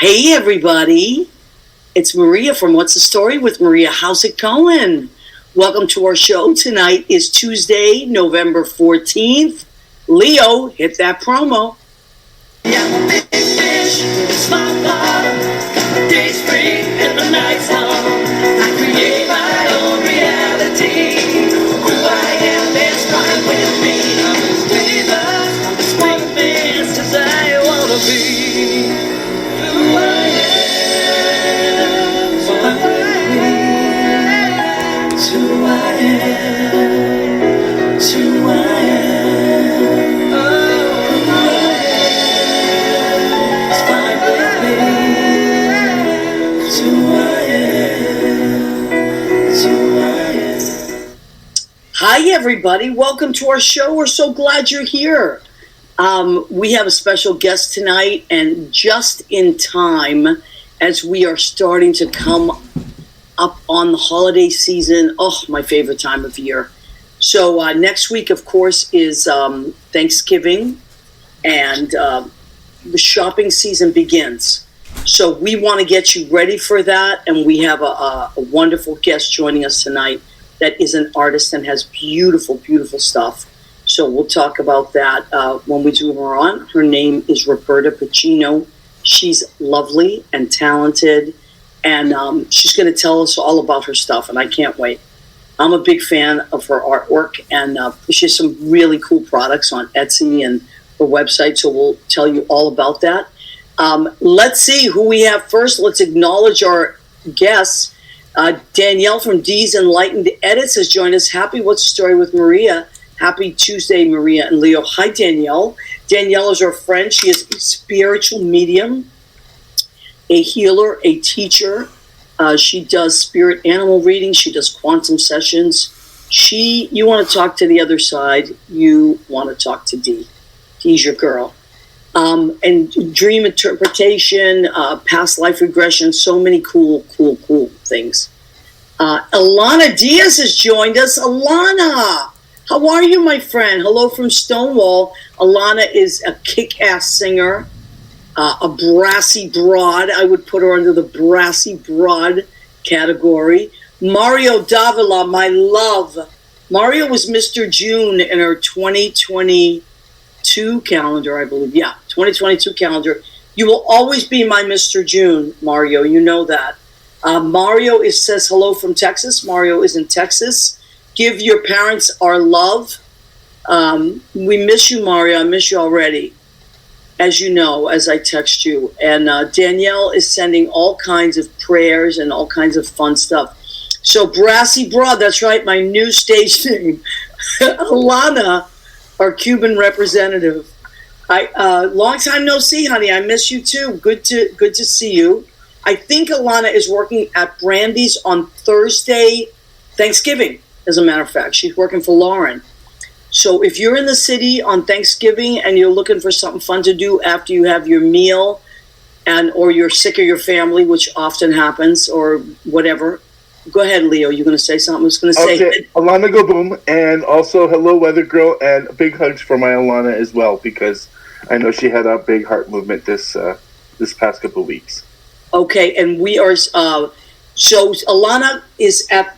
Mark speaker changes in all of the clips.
Speaker 1: Hey everybody, it's Maria from What's the Story with Maria. How's it going? Welcome to our show. Tonight is Tuesday, November 14th. Leo, hit that promo.
Speaker 2: Yeah, big fish, small bottom, the day's free and the night's long. I create my own reality. Who I am is fine with me. I'm as Jesus, I'm as famous as I wanna be. Who I am, fine with me. It's who I am, it's who I am. Oh, who I am, it's fine with me. It's who I am, it's who I am.
Speaker 1: Hi everybody, welcome to our show. We're so glad you're here. We have a special guest tonight, and just in time as we are starting to come up on the holiday season. Oh, my favorite time of year. So next week, of course, is Thanksgiving, and the shopping season begins. So we want to get you ready for that, and we have a wonderful guest joining us tonight that is an artist and has beautiful, beautiful stuff. So we'll talk about that when we do her on. Her name is Roberta Pacino. She's lovely and talented, and she's going to tell us all about her stuff, and I can't wait. I'm a big fan of her artwork, and she has some really cool products on Etsy and her website, so we'll tell you all about that. Let's see who we have first. Let's acknowledge our guests. Danielle from D's Enlightened Edits has joined us. Happy What's the Story with Maria. Happy Tuesday, Maria and Leo. Hi, Danielle. Danielle is our friend. She is a spiritual medium, a healer, a teacher. She does spirit animal readings. She does quantum sessions. You want to talk to the other side. You want to talk to D. D's your girl. And dream interpretation, past life regression, so many cool things. Alana Diaz has joined us. Alana, how are you, my friend? Hello from Stonewall. Alana is a kick-ass singer, a brassy broad. I would put her under the brassy broad category. Mario Davila, my love. Mario was Mr. June in her 2022 calendar, I believe. Yeah, 2022 calendar. You will always be my Mr. June, Mario. You know that. Mario says hello from Texas. Mario is in Texas. Give your parents our love. We miss you, Mario. I miss you already, as you know, as I text you. And Danielle is sending all kinds of prayers and all kinds of fun stuff. So Brassy Broad, that's right, my new stage name. Alana, our Cuban representative. Long time no see, honey. I miss you too. Good to see you. I think Alana is working at Brandy's on Thursday, Thanksgiving. As a matter of fact, she's working for Lauren. So if you're in the city on Thanksgiving and you're looking for something fun to do after you have your meal, or you're sick of your family, which often happens, or whatever, go ahead, Leo. You're going to say something? I was going to say.
Speaker 3: Okay, Alana go boom, and also hello, Weather Girl, and big hugs for my Alana as well, because I know she had a big heart movement this past couple of weeks. Okay,
Speaker 1: and we are. So Alana is at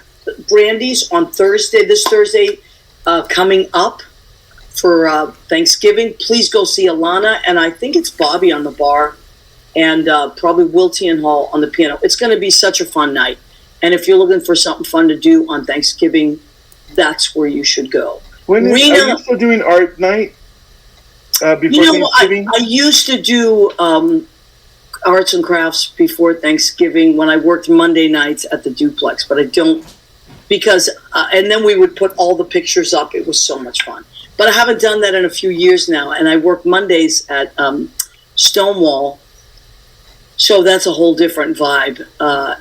Speaker 1: Brandy's on Thursday, this Thursday, coming up for Thanksgiving. Please go see Alana, and I think it's Bobby on the bar, and probably Wilty and Hall on the piano. It's going to be such a fun night, and if you're looking for something fun to do on Thanksgiving, that's where you should go.
Speaker 3: Are you still doing art night before Thanksgiving?
Speaker 1: I used to do arts and crafts before Thanksgiving when I worked Monday nights at the Duplex, but I don't. Because, and then we would put all the pictures up. It was so much fun. But I haven't done that in a few years now. And I work Mondays at Stonewall. So that's a whole different vibe.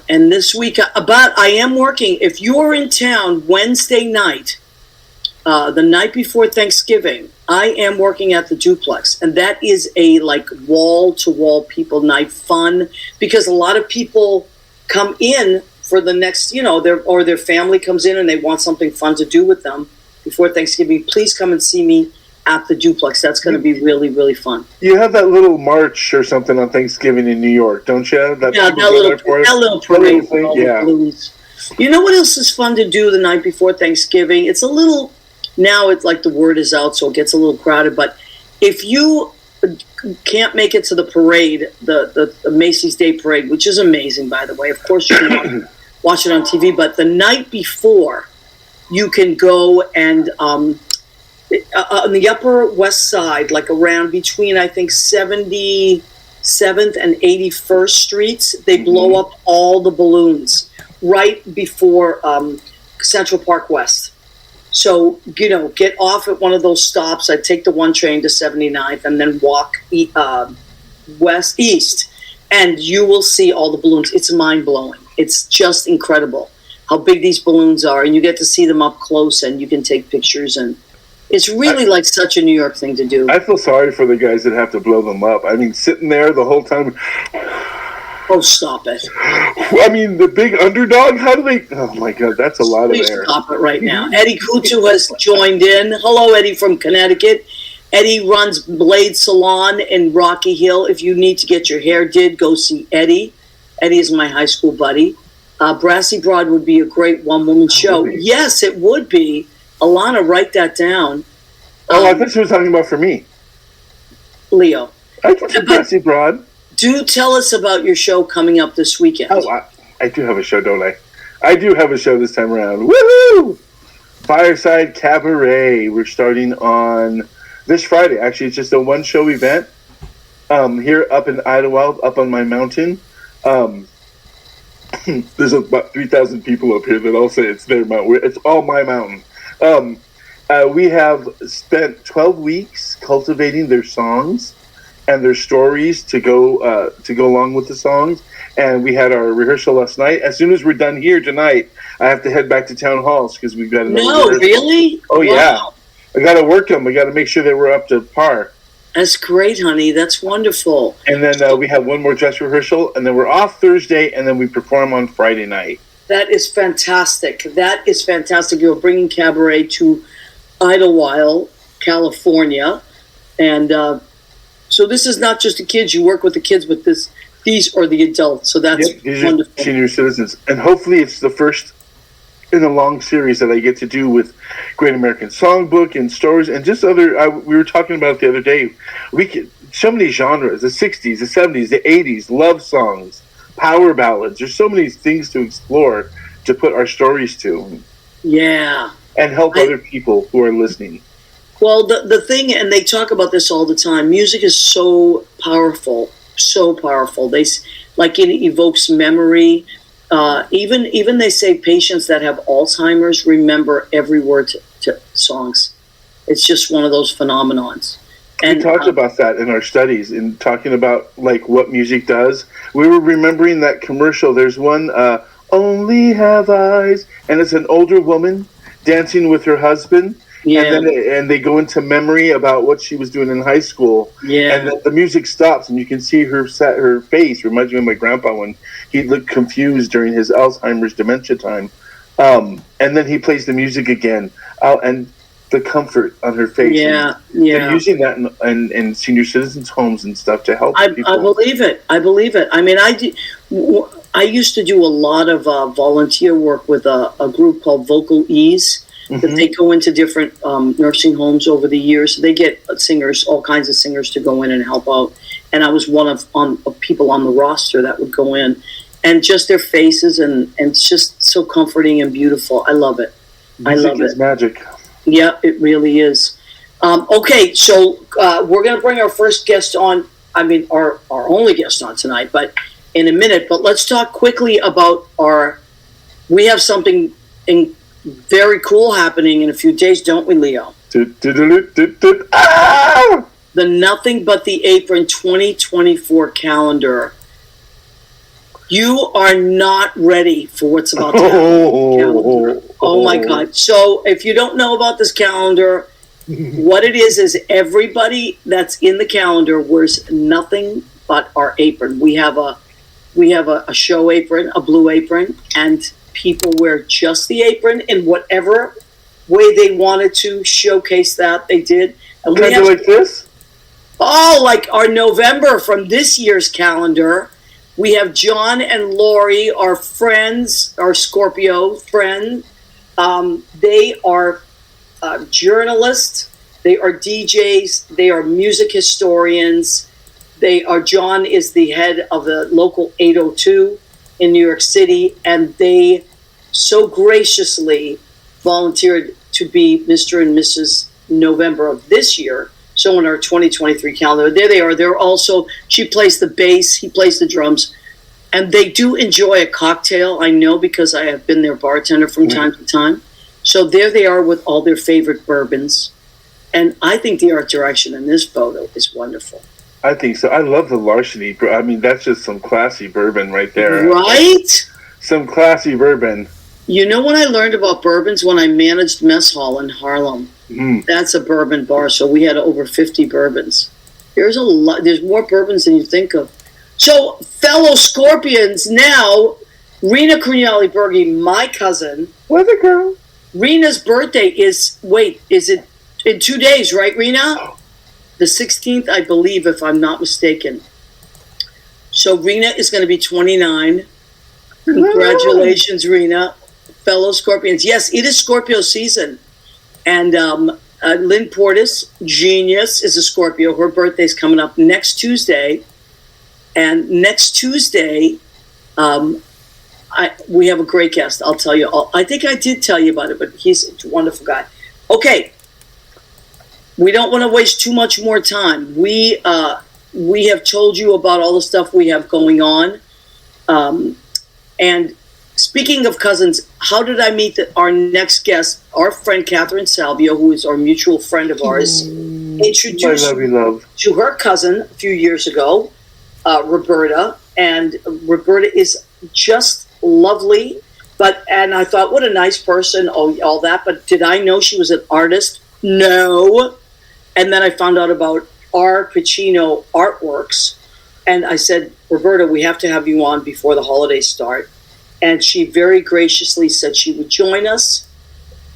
Speaker 1: And this week, I am working. If you're in town Wednesday night, the night before Thanksgiving, I am working at the Duplex. And that is a wall-to-wall people night fun. Because a lot of people come in for the next, their family comes in and they want something fun to do with them before Thanksgiving. Please come and see me at the duplex. That's going to be really, really fun.
Speaker 3: You have that little march or something on Thanksgiving in New York, don't you?
Speaker 1: That little parade.
Speaker 3: Thing, yeah.
Speaker 1: You know what else is fun to do the night before Thanksgiving? It's a little, now it's like the word is out, so it gets a little crowded. But if you can't make it to the parade, the Macy's Day Parade, which is amazing, by the way. Of course, you can watch it on TV. But the night before, you can go and on the Upper West Side, like around between, I think, 77th and 81st Streets, they blow up all the balloons right before Central Park West. So, get off at one of those stops. I take the 1 train to 79th and then walk east, and you will see all the balloons. It's mind-blowing. It's just incredible how big these balloons are, and you get to see them up close, and you can take pictures, and it's really like such a New York thing to do.
Speaker 3: I feel sorry for the guys that have to blow them up. I mean, sitting there the whole time.
Speaker 1: Oh, stop it.
Speaker 3: I mean, the big underdog, how do they... Oh, my God, that's a lot
Speaker 1: Please
Speaker 3: of air.
Speaker 1: Stop it right now. Eddie Kutu has joined in. Hello, Eddie from Connecticut. Eddie runs Blade Salon in Rocky Hill. If you need to get your hair did, go see Eddie. Eddie is my high school buddy. Brassy Broad would be a great one-woman show. Yes, it would be. Alana, write that down.
Speaker 3: Oh, I thought she was talking about for me.
Speaker 1: Leo.
Speaker 3: I thought Brassy Broad.
Speaker 1: Do tell us about your show coming up this weekend.
Speaker 3: Oh, I do have a show, don't I? I do have a show this time around. Woohoo! Fireside Cabaret. We're starting on this Friday. Actually, it's just a one-show event here up in Idlewild, up on my mountain. There's about 3,000 people up here that all say it's their mountain. It's all my mountain. We have spent 12 weeks cultivating their songs and their stories to go along with the songs. And we had our rehearsal last night. As soon as we're done here tonight, I have to head back to town halls because we've got another rehearsal.
Speaker 1: Really?
Speaker 3: Oh,
Speaker 1: wow.
Speaker 3: Yeah. I got to work them. I got to make sure that we're up to par.
Speaker 1: That's great, honey. That's wonderful.
Speaker 3: And then we have one more dress rehearsal, and then we're off Thursday, and then we perform on Friday night.
Speaker 1: That is fantastic. That is fantastic. You're bringing cabaret to Idlewild, California, and so this is not just the kids. You work with the kids, but these are the adults. So that's wonderful.
Speaker 3: Are senior citizens, and hopefully it's the first in a long series that I get to do with Great American Songbook and stories and just other. We were talking about it the other day. We could so many genres: the '60s, the '70s, the '80s, love songs, power ballads. There's so many things to explore to put our stories to. Yeah, and help other people who are listening.
Speaker 1: Well, the thing, and they talk about this all the time, music is so powerful, so powerful. It evokes memory. Even they say patients that have Alzheimer's remember every word to songs. It's just one of those phenomenons. And
Speaker 3: we talked about that in our studies, in talking about like what music does. We were remembering that commercial. There's one, Only Have Eyes, and it's an older woman dancing with her husband. Yeah. And they go into memory about what she was doing in high school. Yeah. And then the music stops, and you can see her face. Reminds me of my grandpa when he looked confused during his Alzheimer's dementia time. And then he plays the music again, and the comfort on her face. Yeah, They're using that in senior citizens' homes and stuff to help people.
Speaker 1: I believe it. I mean, I used to do a lot of volunteer work with a group called Vocal Ease. That they go into different nursing homes over the years. They get singers, all kinds of singers, to go in and help out. And I was one of people on the roster that would go in, and just their faces, and it's just so comforting and beautiful. I love it.
Speaker 3: Music is magic.
Speaker 1: Yeah, it really is. Okay, so we're going to bring our first guest on. I mean, our only guest on tonight, but in a minute. But let's talk quickly about we have something very cool happening in a few days, don't we, Leo? The Nothing But the Apron 2024 calendar. You are not ready for what's about to happen. Oh my God. So if you don't know about this calendar, what it is everybody that's in the calendar wears nothing but our apron. We have a show apron, a blue apron, and people wear just the apron in whatever way they wanted to showcase that. They did. And
Speaker 3: Kind of like this?
Speaker 1: Oh, like our November from this year's calendar. We have John and Lori, our friends, our Scorpio friend. They are journalists. They are DJs. They are music historians. John is the head of the local 802 in New York City, and they so graciously volunteered to be Mr. and Mrs. November of this year. So in our 2023 calendar, there they are. They're also, she plays the bass, he plays the drums, and they do enjoy a cocktail. I know because I have been their bartender from time to time. So there they are with all their favorite bourbons. And I think the art direction in this photo is wonderful.
Speaker 3: I think so. I love the Larceny. I mean, that's just some classy bourbon right there.
Speaker 1: Right?
Speaker 3: Some classy bourbon.
Speaker 1: You know when I learned about bourbons? When I managed Mess Hall in Harlem. That's a bourbon bar, so we had over 50 bourbons. There's a lot. There's more bourbons than you think of. So, fellow Scorpions, now, Rena Crugnali-Bergi, my cousin.
Speaker 3: Weather girl.
Speaker 1: Rena's birthday is it in 2 days, right, Rena? The 16th, I believe, if I'm not mistaken. So, Rena is going to be 29. Congratulations, Rena. Fellow Scorpions. Yes, it is Scorpio season. And Lynn Portis, genius, is a Scorpio. Her birthday's coming up next Tuesday. And next Tuesday, we have a great guest. I'll tell you. I think I did tell you about it, but he's a wonderful guy. Okay. We don't want to waste too much more time. We have told you about all the stuff we have going on. And speaking of cousins, how did I meet our next guest? Our friend Catherine Salvio, who is our mutual friend of ours, introduced me to her cousin a few years ago, Roberta. And Roberta is just lovely. And I thought, what a nice person, all that. But did I know she was an artist? No. And then I found out about RPacinoArtworks. And I said, Roberta, we have to have you on before the holidays start. And she very graciously said she would join us.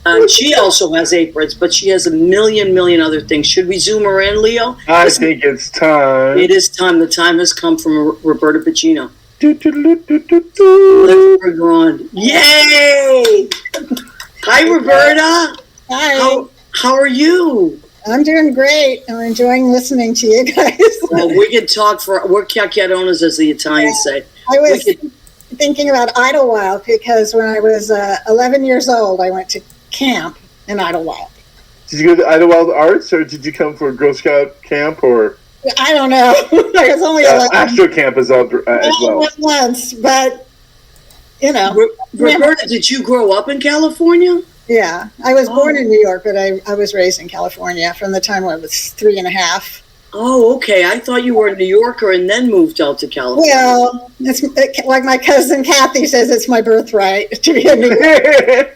Speaker 1: And she also has aprons, but she has a million other things. Should we zoom her in, Leo?
Speaker 3: I think it's time.
Speaker 1: It is time. The time has come from Roberta Pacino. Let's bring her on. Yay! Hi, Roberta.
Speaker 4: Hi.
Speaker 1: How are you?
Speaker 4: I'm doing great. I'm enjoying listening to you guys.
Speaker 1: Well, we can talk we're chiacchieronas, as the Italians say.
Speaker 4: I was thinking about Idlewild because when I was 11 years old, I went to camp in Idlewild.
Speaker 3: Did you go to Idlewild Arts, or did you come for a Girl Scout camp, or?
Speaker 4: I don't know. I was only 11.
Speaker 3: Astro Camp as well.
Speaker 4: Once, but, you know.
Speaker 1: Roberta, did you grow up in California?
Speaker 4: Yeah. I was born in New York, but I was raised in California from the time I was 3.5.
Speaker 1: Oh, okay. I thought you were a New Yorker and then moved out to California.
Speaker 4: Well, it's like my cousin Kathy says, it's my birthright to be a New Yorker.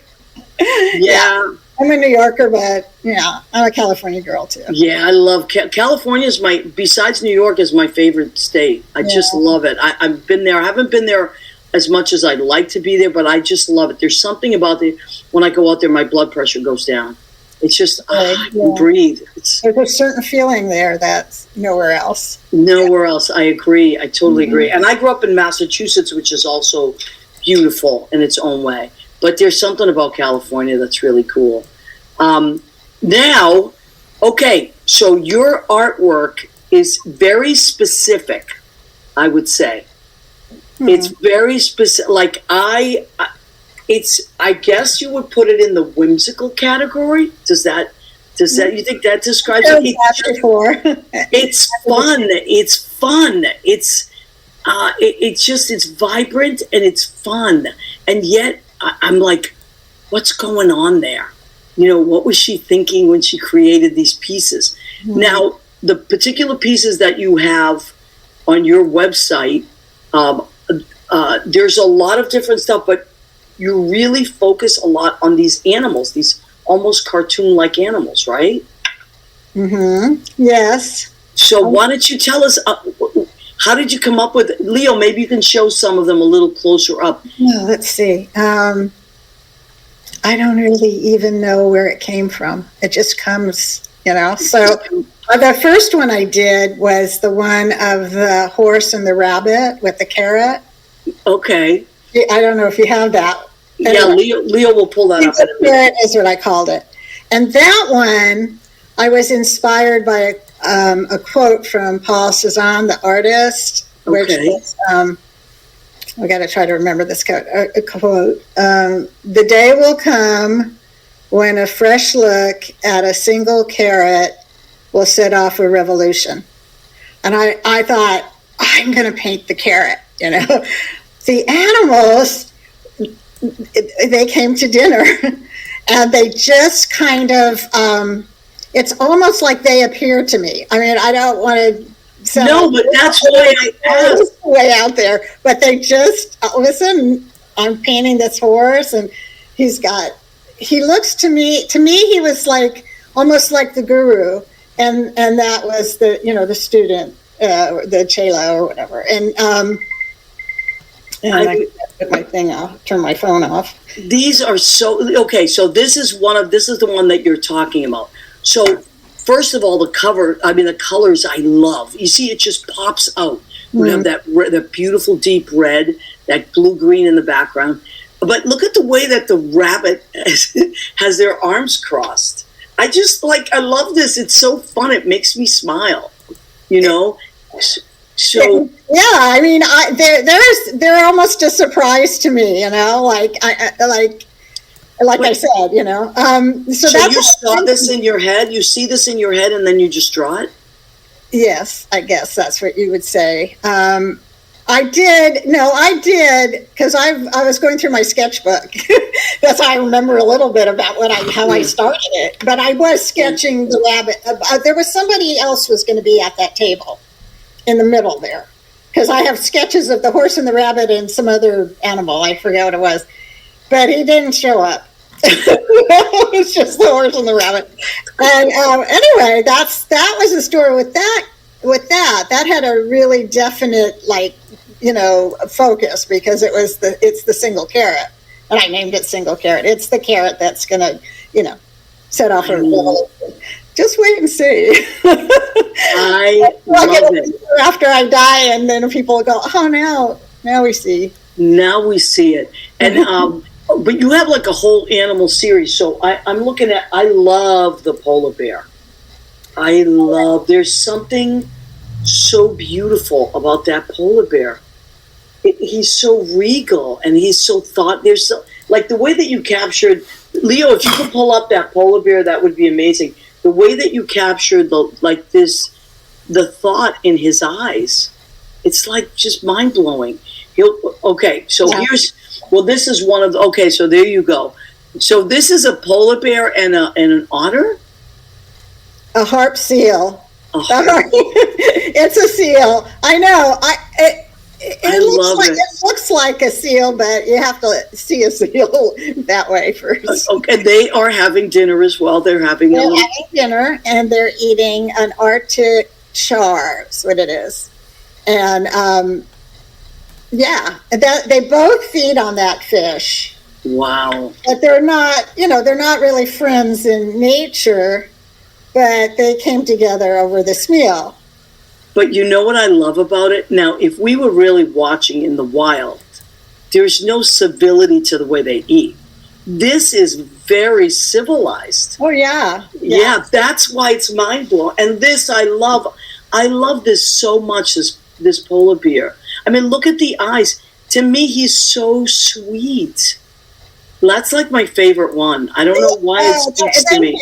Speaker 1: Yeah.
Speaker 4: I'm a New Yorker, but, I'm a California girl, too.
Speaker 1: Yeah, I love California. Besides New York, is my favorite state. I just love it. I've been there. I haven't been there as much as I'd like to be there, but I just love it. There's something about it. When I go out there, my blood pressure goes down. It's just, I can breathe.
Speaker 4: There's a certain feeling there that's nowhere else.
Speaker 1: Nowhere else. I agree. I totally agree. And I grew up in Massachusetts, which is also beautiful in its own way. But there's something about California that's really cool. Now, okay, so your artwork is very specific, I would say. It's very specific. Like I guess you would put it in the whimsical category. Does that you think that describes it? It's fun. It's vibrant and it's fun. And yet I'm like, what's going on there? What was she thinking when she created these pieces? Now, the particular pieces that you have on your website, there's a lot of different stuff, but you really focus a lot on these animals, these almost cartoon-like animals, right?
Speaker 4: Yes.
Speaker 1: So why don't you tell us, how did you come up with, Leo, maybe you can show some of them a little closer up.
Speaker 4: Let's see. I don't really even know where it came from. It just comes So the first one I did was the one of the horse and the rabbit with the carrot.
Speaker 1: Okay.
Speaker 4: I don't know if you have that.
Speaker 1: Anyway, yeah, Leo will pull that up.
Speaker 4: Carrot is what I called it. And that one, I was inspired by a quote from Paul Cézanne, the artist, which was, I got to try to remember this quote. The day will come when a fresh look at a single carrot will set off a revolution. And I thought, I'm going to paint the carrot, The animals, they came to dinner and they just kind of, it's almost like they appear to me. I mean, I don't want to sound...
Speaker 1: No, but that's why I asked.
Speaker 4: Way out there. But they just, listen, I'm painting this horse and he looks to me, he was like, almost like the guru. And that was the, the student, the chela or whatever. And I can put my thing off, turn my phone off.
Speaker 1: These are so, okay, so this is the one that you're talking about. So first of all, the colors I love. You see, it just pops out. You have that beautiful deep red, that blue green in the background. But look at the way that the rabbit has their arms crossed. I love this. It's so fun. It makes me smile, So
Speaker 4: yeah, I mean, they're almost a surprise to me, like I said,
Speaker 1: So you saw this in your head. You see this in your head, and then you just draw it.
Speaker 4: Yes, I guess that's what you would say. I did because I was going through my sketchbook. That's how I remember a little bit about how I started it. But I was sketching the rabbit. There was somebody else was going to be at that table in the middle there, because I have sketches of the horse and the rabbit and some other animal. I forget what it was, but he didn't show up. It's just the horse and the rabbit. And anyway, that was the story with that. That had a really definite focus, because it's the single carrot, and I named it single carrot. It's the carrot that's gonna set off a revolution. Just wait and see.
Speaker 1: I love it.
Speaker 4: After I die, and then people go, oh, now we see.
Speaker 1: Now we see it. And but you have like a whole animal series. So I'm looking at, I love the polar bear. There's something so beautiful about that polar bear. He's so regal, and he's so there's like the way that you captured, Leo, if you could pull up that polar bear, that would be amazing. The way that you captured the thought in his eyes, it's like just mind blowing. This is one of so there you go. So this is a polar bear and an otter?
Speaker 4: A harp seal. It's a seal. I know. It looks like a seal, but you have to see a seal that way first.
Speaker 1: Okay, they are having dinner as well. They're having
Speaker 4: dinner, and they're eating an Arctic char. Is what it is, and they both feed on that fish.
Speaker 1: Wow!
Speaker 4: But they're not really friends in nature, but they came together over this meal.
Speaker 1: But you know what I love about it? Now, if we were really watching in the wild, there's no civility to the way they eat. This is very civilized.
Speaker 4: Oh, yeah.
Speaker 1: Yeah, that's why it's mind-blowing. And this, I love this so much, this polar bear. I mean, look at the eyes. To me, he's so sweet. That's like my favorite one. I don't know why it speaks to me.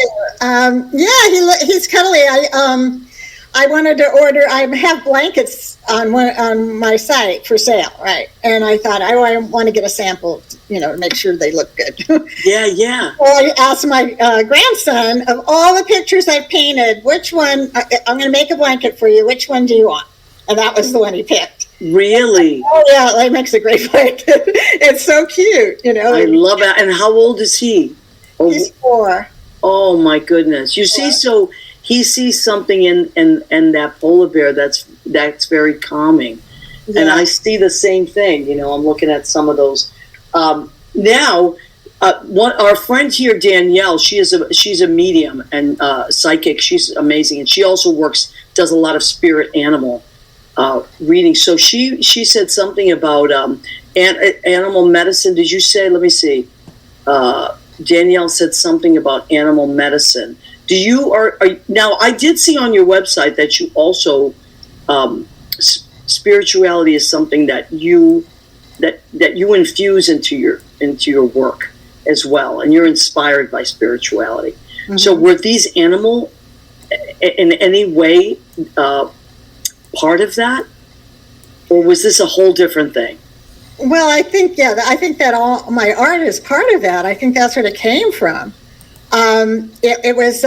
Speaker 4: He's cuddly. I wanted to order. I have blankets on my site for sale, right? And I thought I want to get a sample, to make sure they look good.
Speaker 1: Yeah.
Speaker 4: So I asked my grandson, of all the pictures I've painted, which one? I'm going to make a blanket for you. Which one do you want? And that was the one he picked.
Speaker 1: Really?
Speaker 4: Oh yeah, that makes a great blanket. It's so cute,
Speaker 1: I love it. And how old is he?
Speaker 4: He's 4.
Speaker 1: Oh my goodness! You see, so. He sees something in that polar bear that's very calming. Yeah. And I see the same thing. I'm looking at some of those. Now, Our friend here, Danielle, she's a medium and psychic. She's amazing, and she also does a lot of spirit animal readings. So she said something about animal medicine. Did you say? Let me see. Danielle said something about animal medicine. Do you now? I did see on your website that you also spirituality is something that you infuse into your work as well, and you're inspired by spirituality. Mm-hmm. So were these animal in any way part of that, or was this a whole different thing?
Speaker 4: Well, I think that all my art is part of that. I think that's where it came from. It was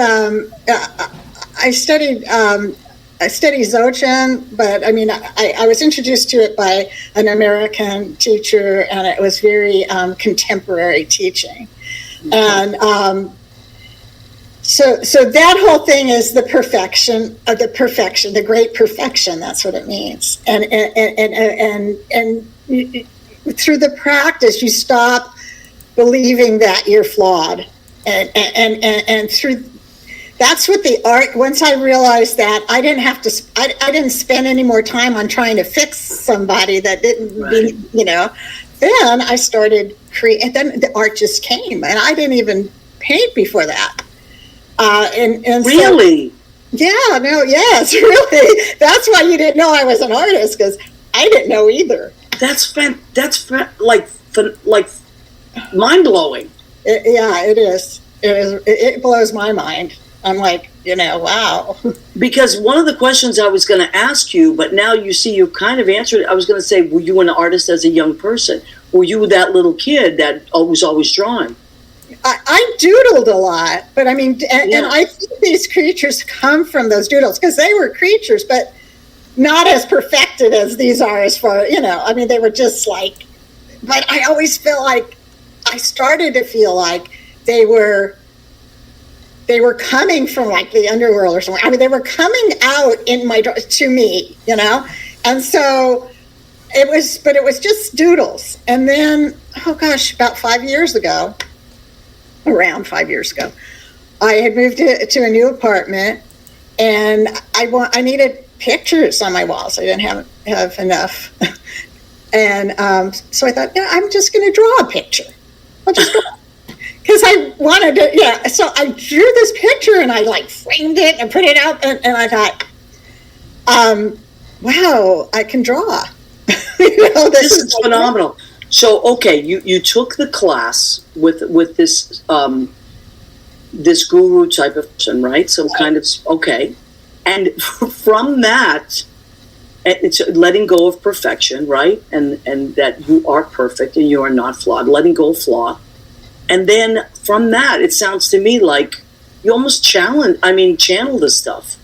Speaker 4: I studied Dzogchen, but I mean I was introduced to it by an American teacher, and it was very contemporary teaching. And so that whole thing is the perfection, the great perfection. That's what it means. And through the practice, you stop believing that you're flawed, and through that's what the art. Once I realized that, I didn't have to. I didn't spend any more time on trying to fix somebody that didn't.
Speaker 1: Right.
Speaker 4: Then I started create. Then the art just came, and I didn't even paint before that. And
Speaker 1: really?
Speaker 4: So, yes, really. That's why you didn't know I was an artist, because I didn't know either.
Speaker 1: That's like mind blowing.
Speaker 4: It is. It blows my mind. I'm like, wow.
Speaker 1: Because one of the questions I was going to ask you, but now you see you kind of answered it. I was going to say, were you an artist as a young person? Were you that little kid that was always drawing?
Speaker 4: I doodled a lot, but I mean, and I think these creatures come from those doodles, because they were creatures, but not as perfected as these are as far, I mean, they were just like, but I always I started to feel like they were coming from like the underworld or something. I mean, they were coming out to me, and so it was just doodles. And then, about 5 years ago, around 5 years ago, I had moved to a new apartment, and I needed pictures on my walls. I didn't have enough. And so I thought, I'm just going to draw a picture. I'll just draw. Because I wanted to, so I drew this picture, and I framed it and put it out, and I thought, wow, I can draw.
Speaker 1: This is phenomenal. So, okay, you took the class with this this guru type of person, right? Some kind of, okay. And from that, it's letting go of perfection, right? And that you are perfect and you are not flawed, letting go of flaw. And then from that, it sounds to me like you almost channel this stuff.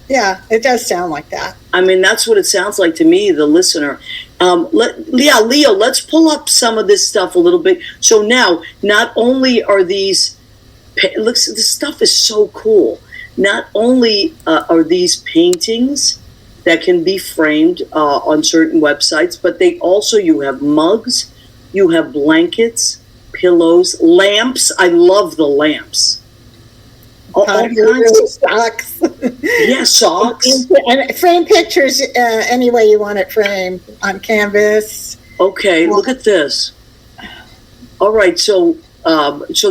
Speaker 4: Yeah, it does sound like that.
Speaker 1: I mean, that's what it sounds like to me, the listener. Leo, let's pull up some of this stuff a little bit. So now, not only are these, this stuff is so cool. Not only are these paintings that can be framed on certain websites, but you have mugs, you have blankets, pillows, lamps. I love the lamps. All kinds of
Speaker 4: socks.
Speaker 1: Yeah, socks.
Speaker 4: And frame pictures any way you want it framed, on canvas.
Speaker 1: Okay, look at this. All right, so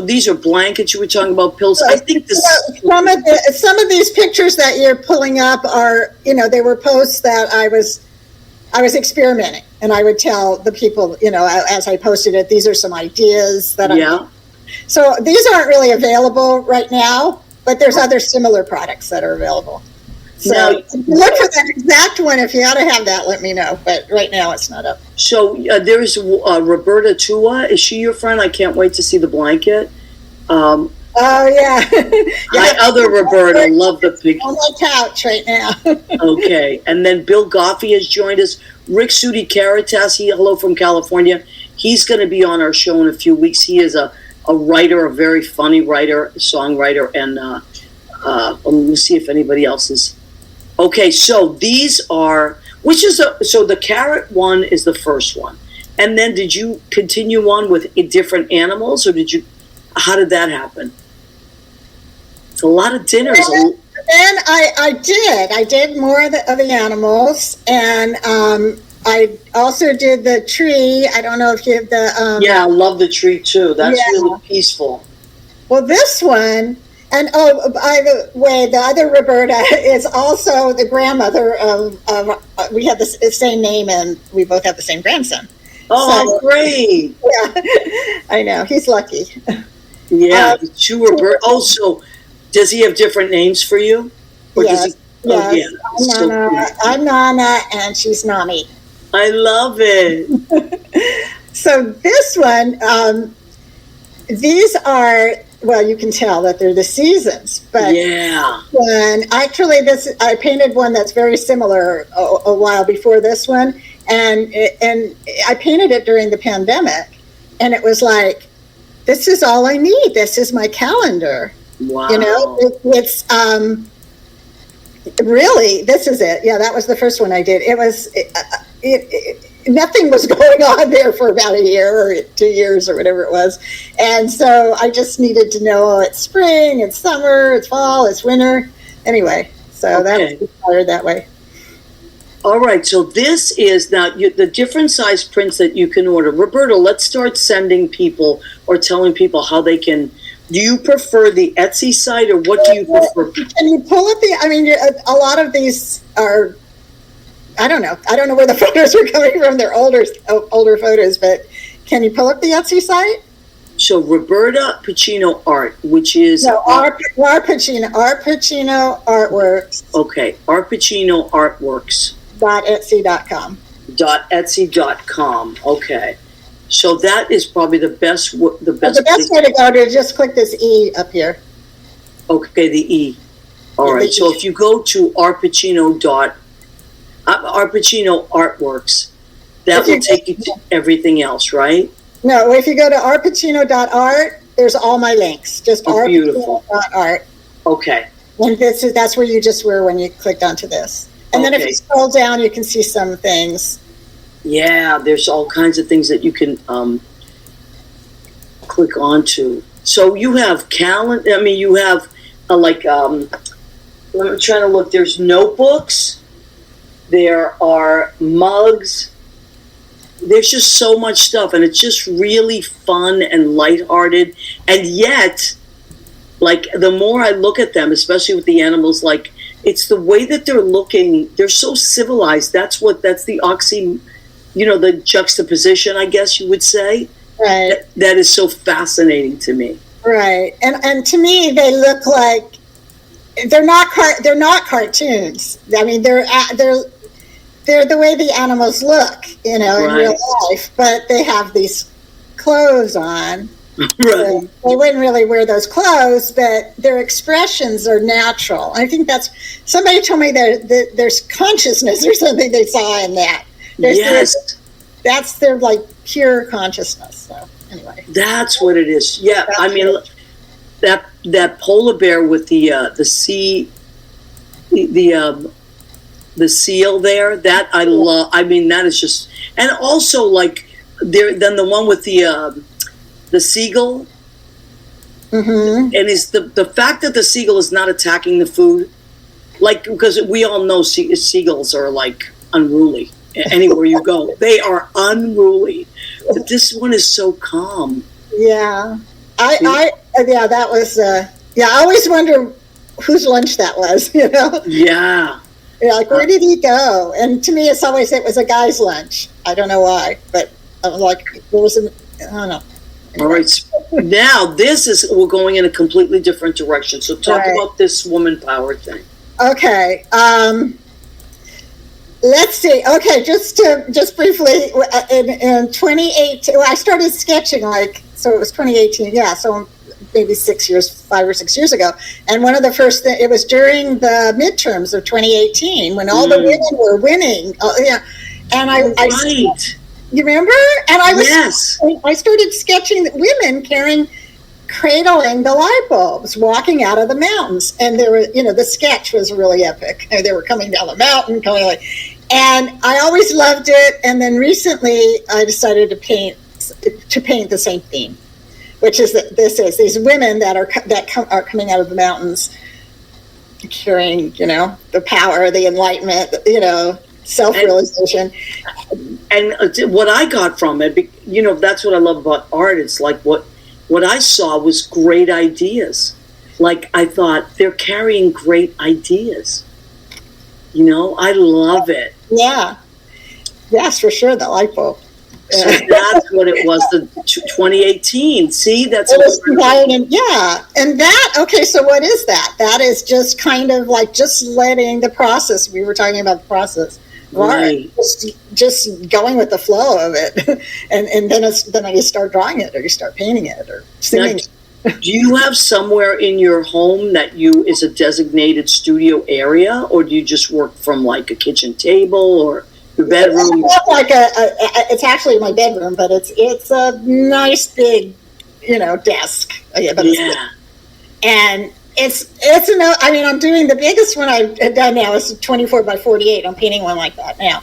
Speaker 1: these are blankets you were talking about, pills. I think this.
Speaker 4: Some of these pictures that you're pulling up are, they were posts that I was experimenting, and I would tell the people, as I posted it, these are some ideas that So these aren't really available right now, but there's other similar products that are available. So now, look for that exact one. If you ought to have that, let me know. But right now it's not up.
Speaker 1: So there's Roberta Tua. Is she your friend? I can't wait to see the blanket.
Speaker 4: Oh, yeah.
Speaker 1: My other Roberta, love the picture.
Speaker 4: On my couch right now.
Speaker 1: Okay. And then Bill Goffey has joined us. Rick Sudi Caritas, hello from California. He's going to be on our show in a few weeks. He is a writer, a very funny writer, songwriter, and let me see if anybody else is. Okay, so these are, so the carrot one is the first one. And then did you continue on with different animals, or how did that happen? It's a lot of dinners.
Speaker 4: Then I did more of the animals, and I also did the tree. I don't know if you have the...
Speaker 1: yeah, I love the tree too. That's really peaceful.
Speaker 4: Well, this one, and by the way, the other Roberta is also the grandmother of we have the same name, and we both have the same grandson.
Speaker 1: Oh, so, great.
Speaker 4: Yeah, I know. He's lucky.
Speaker 1: Yeah, two Roberta. Oh, so does he have different names for you? Or
Speaker 4: yes.
Speaker 1: Oh, yeah.
Speaker 4: I'm Nana, and she's Nani.
Speaker 1: I love it.
Speaker 4: So this one, these are, well, you can tell that they're the seasons, but actually I painted one that's very similar a while before this one, and I painted it during the pandemic, and it was like, this is all I need. This is my calendar.
Speaker 1: Wow.
Speaker 4: You know, it's really, this is it. Yeah, that was the first one I did. It was, nothing was going on there for about a year or 2 years or whatever it was. And so I just needed to know, it's spring, it's summer, it's fall, it's winter. Anyway, so that was inspired that way.
Speaker 1: All right, so this is now the different size prints that you can order. Roberta, let's start sending people or telling people how they can. Do you prefer the Etsy site, or what do you prefer?
Speaker 4: Can you pull up a lot of these are, I don't know where the photos are coming from. They're older photos, but can you pull up the Etsy site?
Speaker 1: So Roberta Pacino Art, which is
Speaker 4: RPacino Artworks.
Speaker 1: Okay, RPacino Artworks.
Speaker 4: .etsy.com.
Speaker 1: .etsy.com. Okay, so that is probably the best. The best
Speaker 4: way to go to just click this E up here.
Speaker 1: Okay, the E. All right. So if you go to RPacino Artworks, that will take you to everything else, right?
Speaker 4: No, if you go to RPacino.art, there's all my links. Just
Speaker 1: RPacino.art. Okay.
Speaker 4: And that's where you just were when you clicked onto this. And then if you scroll down, you can see some things. Yeah,
Speaker 1: there's all kinds of things that you can click onto. So you have calendar. I mean, you have I'm trying to look. There's notebooks. There are mugs. There's just so much stuff, and it's just really fun and lighthearted. And yet, like, the more I look at them, especially with the animals, like, it's the way that they're looking. They're so civilized. That's the the juxtaposition, I guess you would say.
Speaker 4: Right.
Speaker 1: That is so fascinating to me.
Speaker 4: Right. And to me, they look like they're not cartoons. I mean, they're the way the animals look, in real life, but they have these clothes on. Right. They wouldn't really wear those clothes, but their expressions are natural. I think somebody told me that there's consciousness or something they saw in that. That's their like pure consciousness. So anyway,
Speaker 1: that's what it is. Yeah, I mean that polar bear with the seal there. That I love. I mean, that is just, and also like then the one with the seagull.
Speaker 4: Mm-hmm.
Speaker 1: And is the fact that the seagull is not attacking the food, like, because we all know seagulls are like unruly anywhere you go. They are unruly, but this one is so calm.
Speaker 4: Yeah, that was. I always wonder whose lunch that was.
Speaker 1: Yeah.
Speaker 4: Like, where did he go? And to me, it was a guy's lunch. I don't know why, but I'm like, there was I don't know.
Speaker 1: All right. Now we're going in a completely different direction. So talk about this woman power thing.
Speaker 4: Okay. Let's see. Okay, just briefly, in 2018, I started sketching so it was 2018. Yeah, so maybe 5 or 6 years ago. And one of the first things, it was during the midterms of 2018 when all the women were winning. And you remember? And I started sketching women cradling the light bulbs, walking out of the mountains. And there were, the sketch was really epic. They were coming down the mountain, And I always loved it. And then recently I decided to paint the same theme, which is that these women that are coming out of the mountains carrying, the power, the enlightenment, self-realization.
Speaker 1: And what I got from it, that's what I love about art. It's like what I saw was great ideas. Like I thought they're carrying great ideas. I love it.
Speaker 4: Yeah. Yes, for sure. The light bulb.
Speaker 1: So that's what it was, the 2018. See, that's
Speaker 4: what yeah. And that, okay, so what is that? That is just kind of like just letting the process, we were talking about the process, right? Just going with the flow of it. and then you start drawing it, or you start painting it, or singing it.
Speaker 1: Do you have somewhere in your home that is a designated studio area, or do you just work from like a kitchen table or your bedroom?
Speaker 4: It's actually my bedroom, but it's a nice big, desk. Yeah. And I'm doing the biggest one I've done now is 24 by 48. I'm painting one like that now.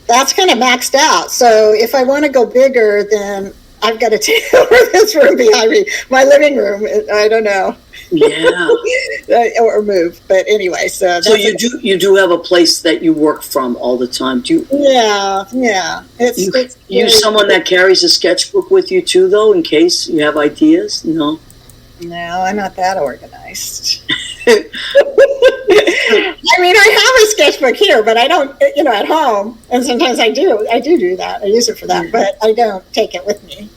Speaker 4: That's kind of maxed out. So if I want to go bigger, then I've got to take over this room behind me, my living room. I don't know.
Speaker 1: Yeah.
Speaker 4: Or move. But anyway, so
Speaker 1: you do have a place that you work from all the time. Do you?
Speaker 4: Yeah. It's
Speaker 1: you someone that carries a sketchbook with you too, though, in case you have ideas? No,
Speaker 4: I'm not that organized. I have a sketchbook here, but I don't, at home. And sometimes I do that. I use it for that, but I don't take it with me.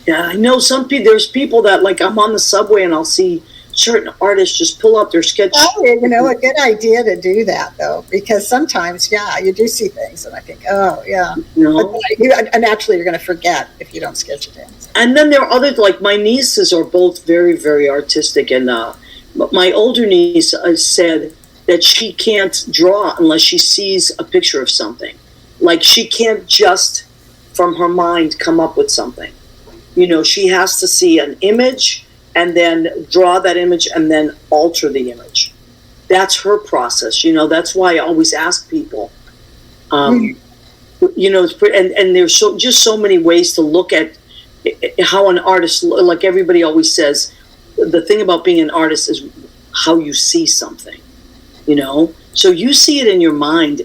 Speaker 1: Yeah, I know there's people that, like, I'm on the subway and I'll see certain artists just pull out their sketchbook.
Speaker 4: Oh, a good idea to do that, though, because sometimes, you do see things and I think, oh, yeah.
Speaker 1: No.
Speaker 4: But naturally, you're going to forget if you don't sketch it in.
Speaker 1: And then there are others, like my nieces are both very, very artistic. And my older niece said that she can't draw unless she sees a picture of something. Like she can't just from her mind come up with something. She has to see an image and then draw that image and then alter the image. That's her process. That's why I always ask people, and there's so many ways to look at how an artist, like everybody always says, the thing about being an artist is how you see something, so you see it in your mind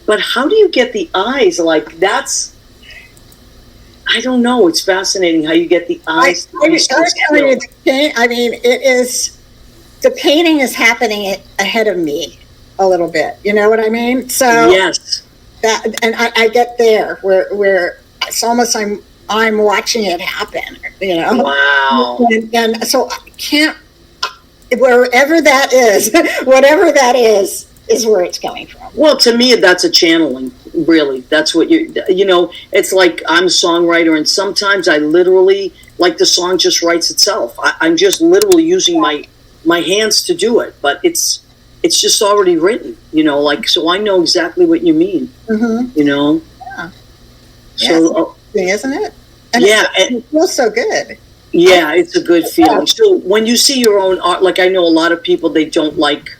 Speaker 1: but how do you get the eyes? Like I don't know. It's fascinating how you get the eyes.
Speaker 4: It is, the painting is happening ahead of me a little bit. You know what I mean? So
Speaker 1: yes,
Speaker 4: and I get there where it's almost I'm watching it happen.
Speaker 1: Wow.
Speaker 4: And so I can't, wherever that is, whatever that is where it's coming from.
Speaker 1: Well, to me, that's a channeling, really. That's what it's like I'm a songwriter, and sometimes I literally, like the song just writes itself. I'm just literally using my hands to do it, but it's just already written, so I know exactly what you mean,
Speaker 4: Yeah.
Speaker 1: So,
Speaker 4: isn't it? And it feels so good.
Speaker 1: Yeah, it's a good feeling. So when you see your own art, like I know a lot of people, they don't like,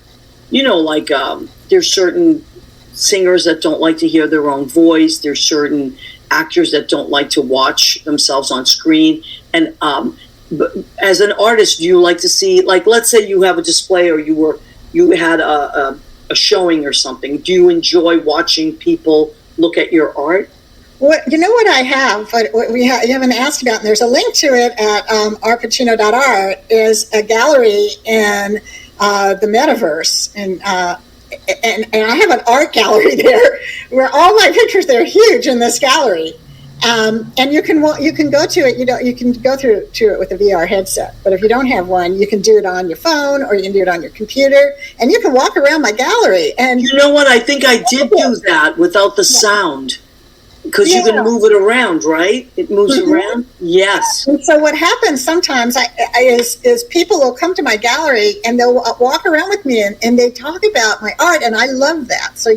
Speaker 1: there's certain singers that don't like to hear their own voice. There's certain actors that don't like to watch themselves on screen. And but as an artist, do you like to see, like, let's say you have a display or you had a showing or something. Do you enjoy watching people look at your art?
Speaker 4: What I have, what you haven't asked about, and there's a link to it at RPacino.art, is a gallery in the metaverse, and I have an art gallery there where all my pictures, they're huge in this gallery, and you can go to it. You can go to it with a VR headset, but if you don't have one, you can do it on your phone or you can do it on your computer, and you can walk around my gallery. And
Speaker 1: you know what? I think I did do that without the sound. Because you can move it around, right? It moves around? Yes.
Speaker 4: And so what happens sometimes is people will come to my gallery and they'll walk around with me and they talk about my art, and I love that. So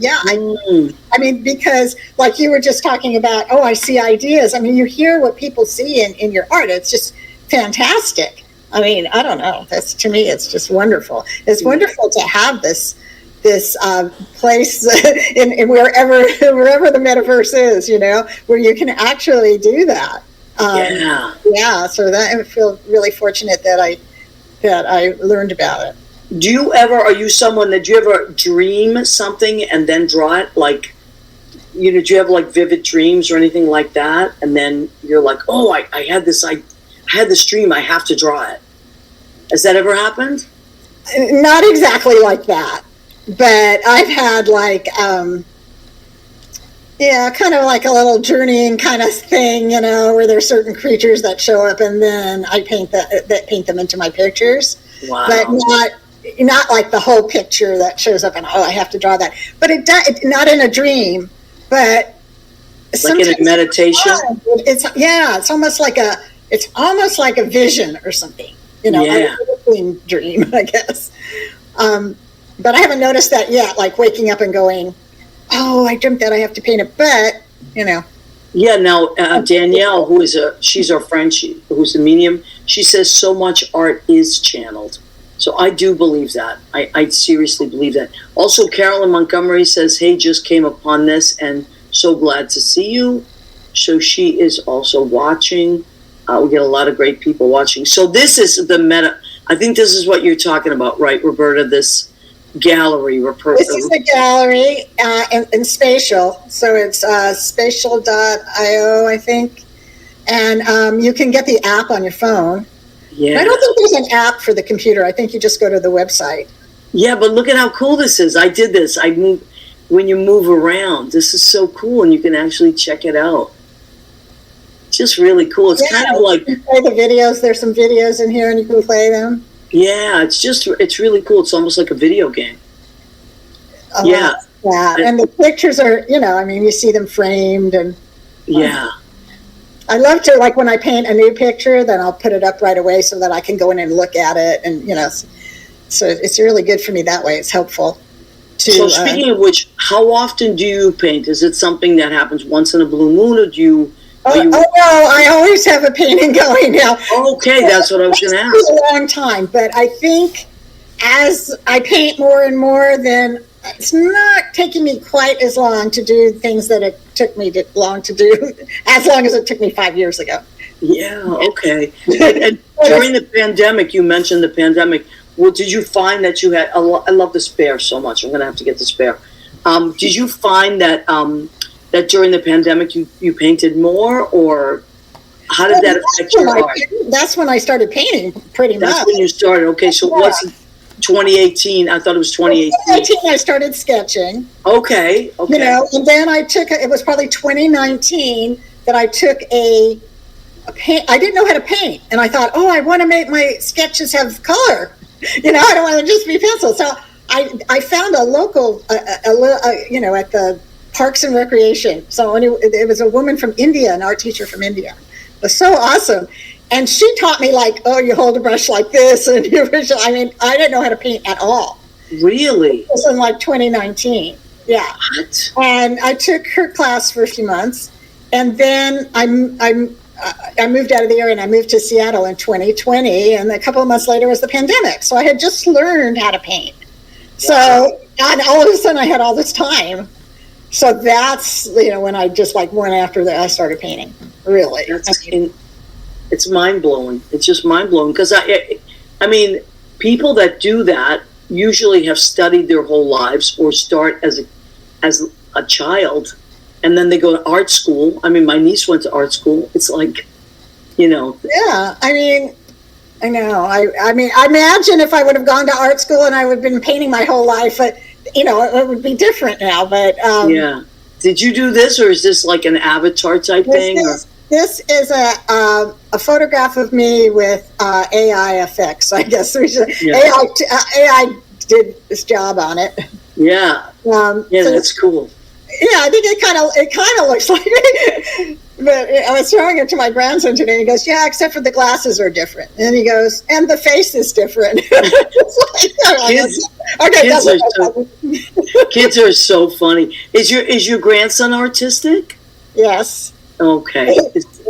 Speaker 4: because like you were just talking about, I see ideas. You hear what people see in your art. It's just fantastic. I don't know. To me, it's just wonderful. It's wonderful to have this this place in wherever the metaverse is, where you can actually do that. Yeah. So that I feel really fortunate that I learned about it.
Speaker 1: Are you someone that, do you ever dream something and then draw it? Like, do you have like vivid dreams or anything like that? And then you're like, oh, I had this dream, I have to draw it. Has that ever happened?
Speaker 4: Not exactly like that, but I've had like, kind of like a little journeying kind of thing, where there's certain creatures that show up, and then I paint them into my pictures.
Speaker 1: Wow.
Speaker 4: But not like the whole picture that shows up and I have to draw that. But not in a dream, but
Speaker 1: like in a meditation.
Speaker 4: It's almost like a vision or something.
Speaker 1: Yeah.
Speaker 4: A dream, I guess. But I haven't noticed that yet. Like waking up and going, oh, I dreamt that I have to paint it, but
Speaker 1: Yeah. Now Danielle, she's our friend, who's a medium. She says so much art is channeled. So I do believe that. I seriously believe that. Also, Carolyn Montgomery says, hey, just came upon this and so glad to see you. So she is also watching. We get a lot of great people watching. So this is the meta. I think this is what you're talking about, right, Roberta? This gallery.
Speaker 4: This is a gallery in Spatial. So it's spatial.io, I think. And you can get the app on your phone.
Speaker 1: Yeah.
Speaker 4: I don't think there's an app for the computer. I think you just go to the website.
Speaker 1: Yeah, but look at how cool this is. I did this. When you move around, this is so cool, and you can actually check it out. It's just really cool. It's kind of like,
Speaker 4: you can play the videos. There's some videos in here, and you can play them.
Speaker 1: Yeah, it's really cool. It's almost like a video game.
Speaker 4: Yeah, and the pictures are, you see them framed and.
Speaker 1: Yeah.
Speaker 4: I love to, like, when I paint a new picture, then I'll put it up right away so that I can go in and look at it, and so it's really good for me that way. It's helpful.
Speaker 1: So speaking of which, how often do you paint? Is it something that happens once in a blue moon, or do you?
Speaker 4: Oh no, I always have a painting going now.
Speaker 1: Okay, that's what I was going to ask.
Speaker 4: It's a long time, but I think as I paint more and more, then it's not taking me quite as long to do things that it took me long to do, as long as it took me 5 years ago.
Speaker 1: Yeah, okay. And during the pandemic, you mentioned the pandemic. Well, did you find that you had, I love the spare so much, I'm going to have to get the spare. Did you find that that during the pandemic you painted more, or how did that affect your art?
Speaker 4: That's when I started painting, pretty much.
Speaker 1: That's when you started, okay, so what's 2018? I thought it was 2018.
Speaker 4: 2018 I started sketching.
Speaker 1: Okay.
Speaker 4: And then it was probably 2019 that I took a paint. I didn't know how to paint, and I thought, I want to make my sketches have color. I don't want to just be pencil. So I found a local, at the Parks and Recreation. So it was a woman from India, an art teacher from India. It was so awesome. And she taught me, like, you hold a brush like this. And I didn't know how to paint at all.
Speaker 1: Really?
Speaker 4: It was in like 2019. Yeah.
Speaker 1: What?
Speaker 4: And I took her class for a few months. And then I moved out of the area and I moved to Seattle in 2020. And a couple of months later was the pandemic. So I had just learned how to paint. So, and all of a sudden I had all this time. So that's, when I just went after that, I started painting. Really.
Speaker 1: It's mind-blowing. It's just mind-blowing. Because, people that do that usually have studied their whole lives or start as a child, and then they go to art school. My niece went to art school. It's like,
Speaker 4: Yeah, I know. I imagine if I would have gone to art school and I would have been painting my whole life, but, it would be different now. But
Speaker 1: yeah. Did you do this, or is this like an avatar type thing?
Speaker 4: This is a photograph of me with AI effects, I guess. AI did this job on it.
Speaker 1: Yeah. So that's cool.
Speaker 4: Yeah, I think it kind of looks like it. But I was showing it to my grandson today. And he goes, "Yeah, except for the glasses are different." And he goes, "And the face is different."
Speaker 1: Kids are so funny. Is your grandson artistic?
Speaker 4: Yes.
Speaker 1: Okay.